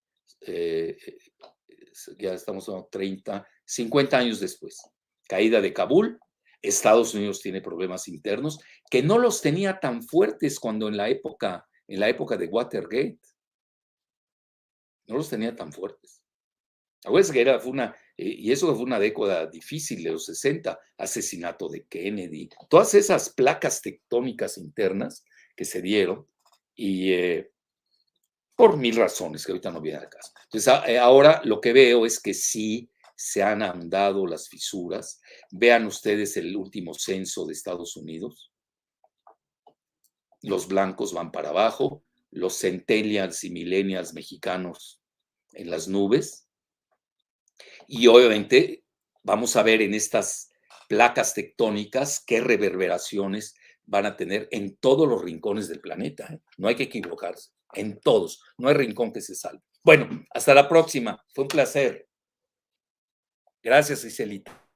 ya estamos a 30, 50 años después. Caída de Kabul, Estados Unidos tiene problemas internos que no los tenía tan fuertes cuando en la época de Watergate. No los tenía tan fuertes. Acuérdense que y eso fue una década difícil de los 60, asesinato de Kennedy, todas esas placas tectónicas internas que se dieron, y por mil razones que ahorita no vienen al caso. Entonces, ahora lo que veo es que sí se han ahondado las fisuras. Vean ustedes el último censo de Estados Unidos. Los blancos van para abajo, los centennials y millennials mexicanos en las nubes. Y obviamente vamos a ver en estas placas tectónicas qué reverberaciones van a tener en todos los rincones del planeta, ¿eh? No hay que equivocarse, en todos, no hay rincón que se salve. Bueno, hasta la próxima, fue un placer. Gracias, Iselita.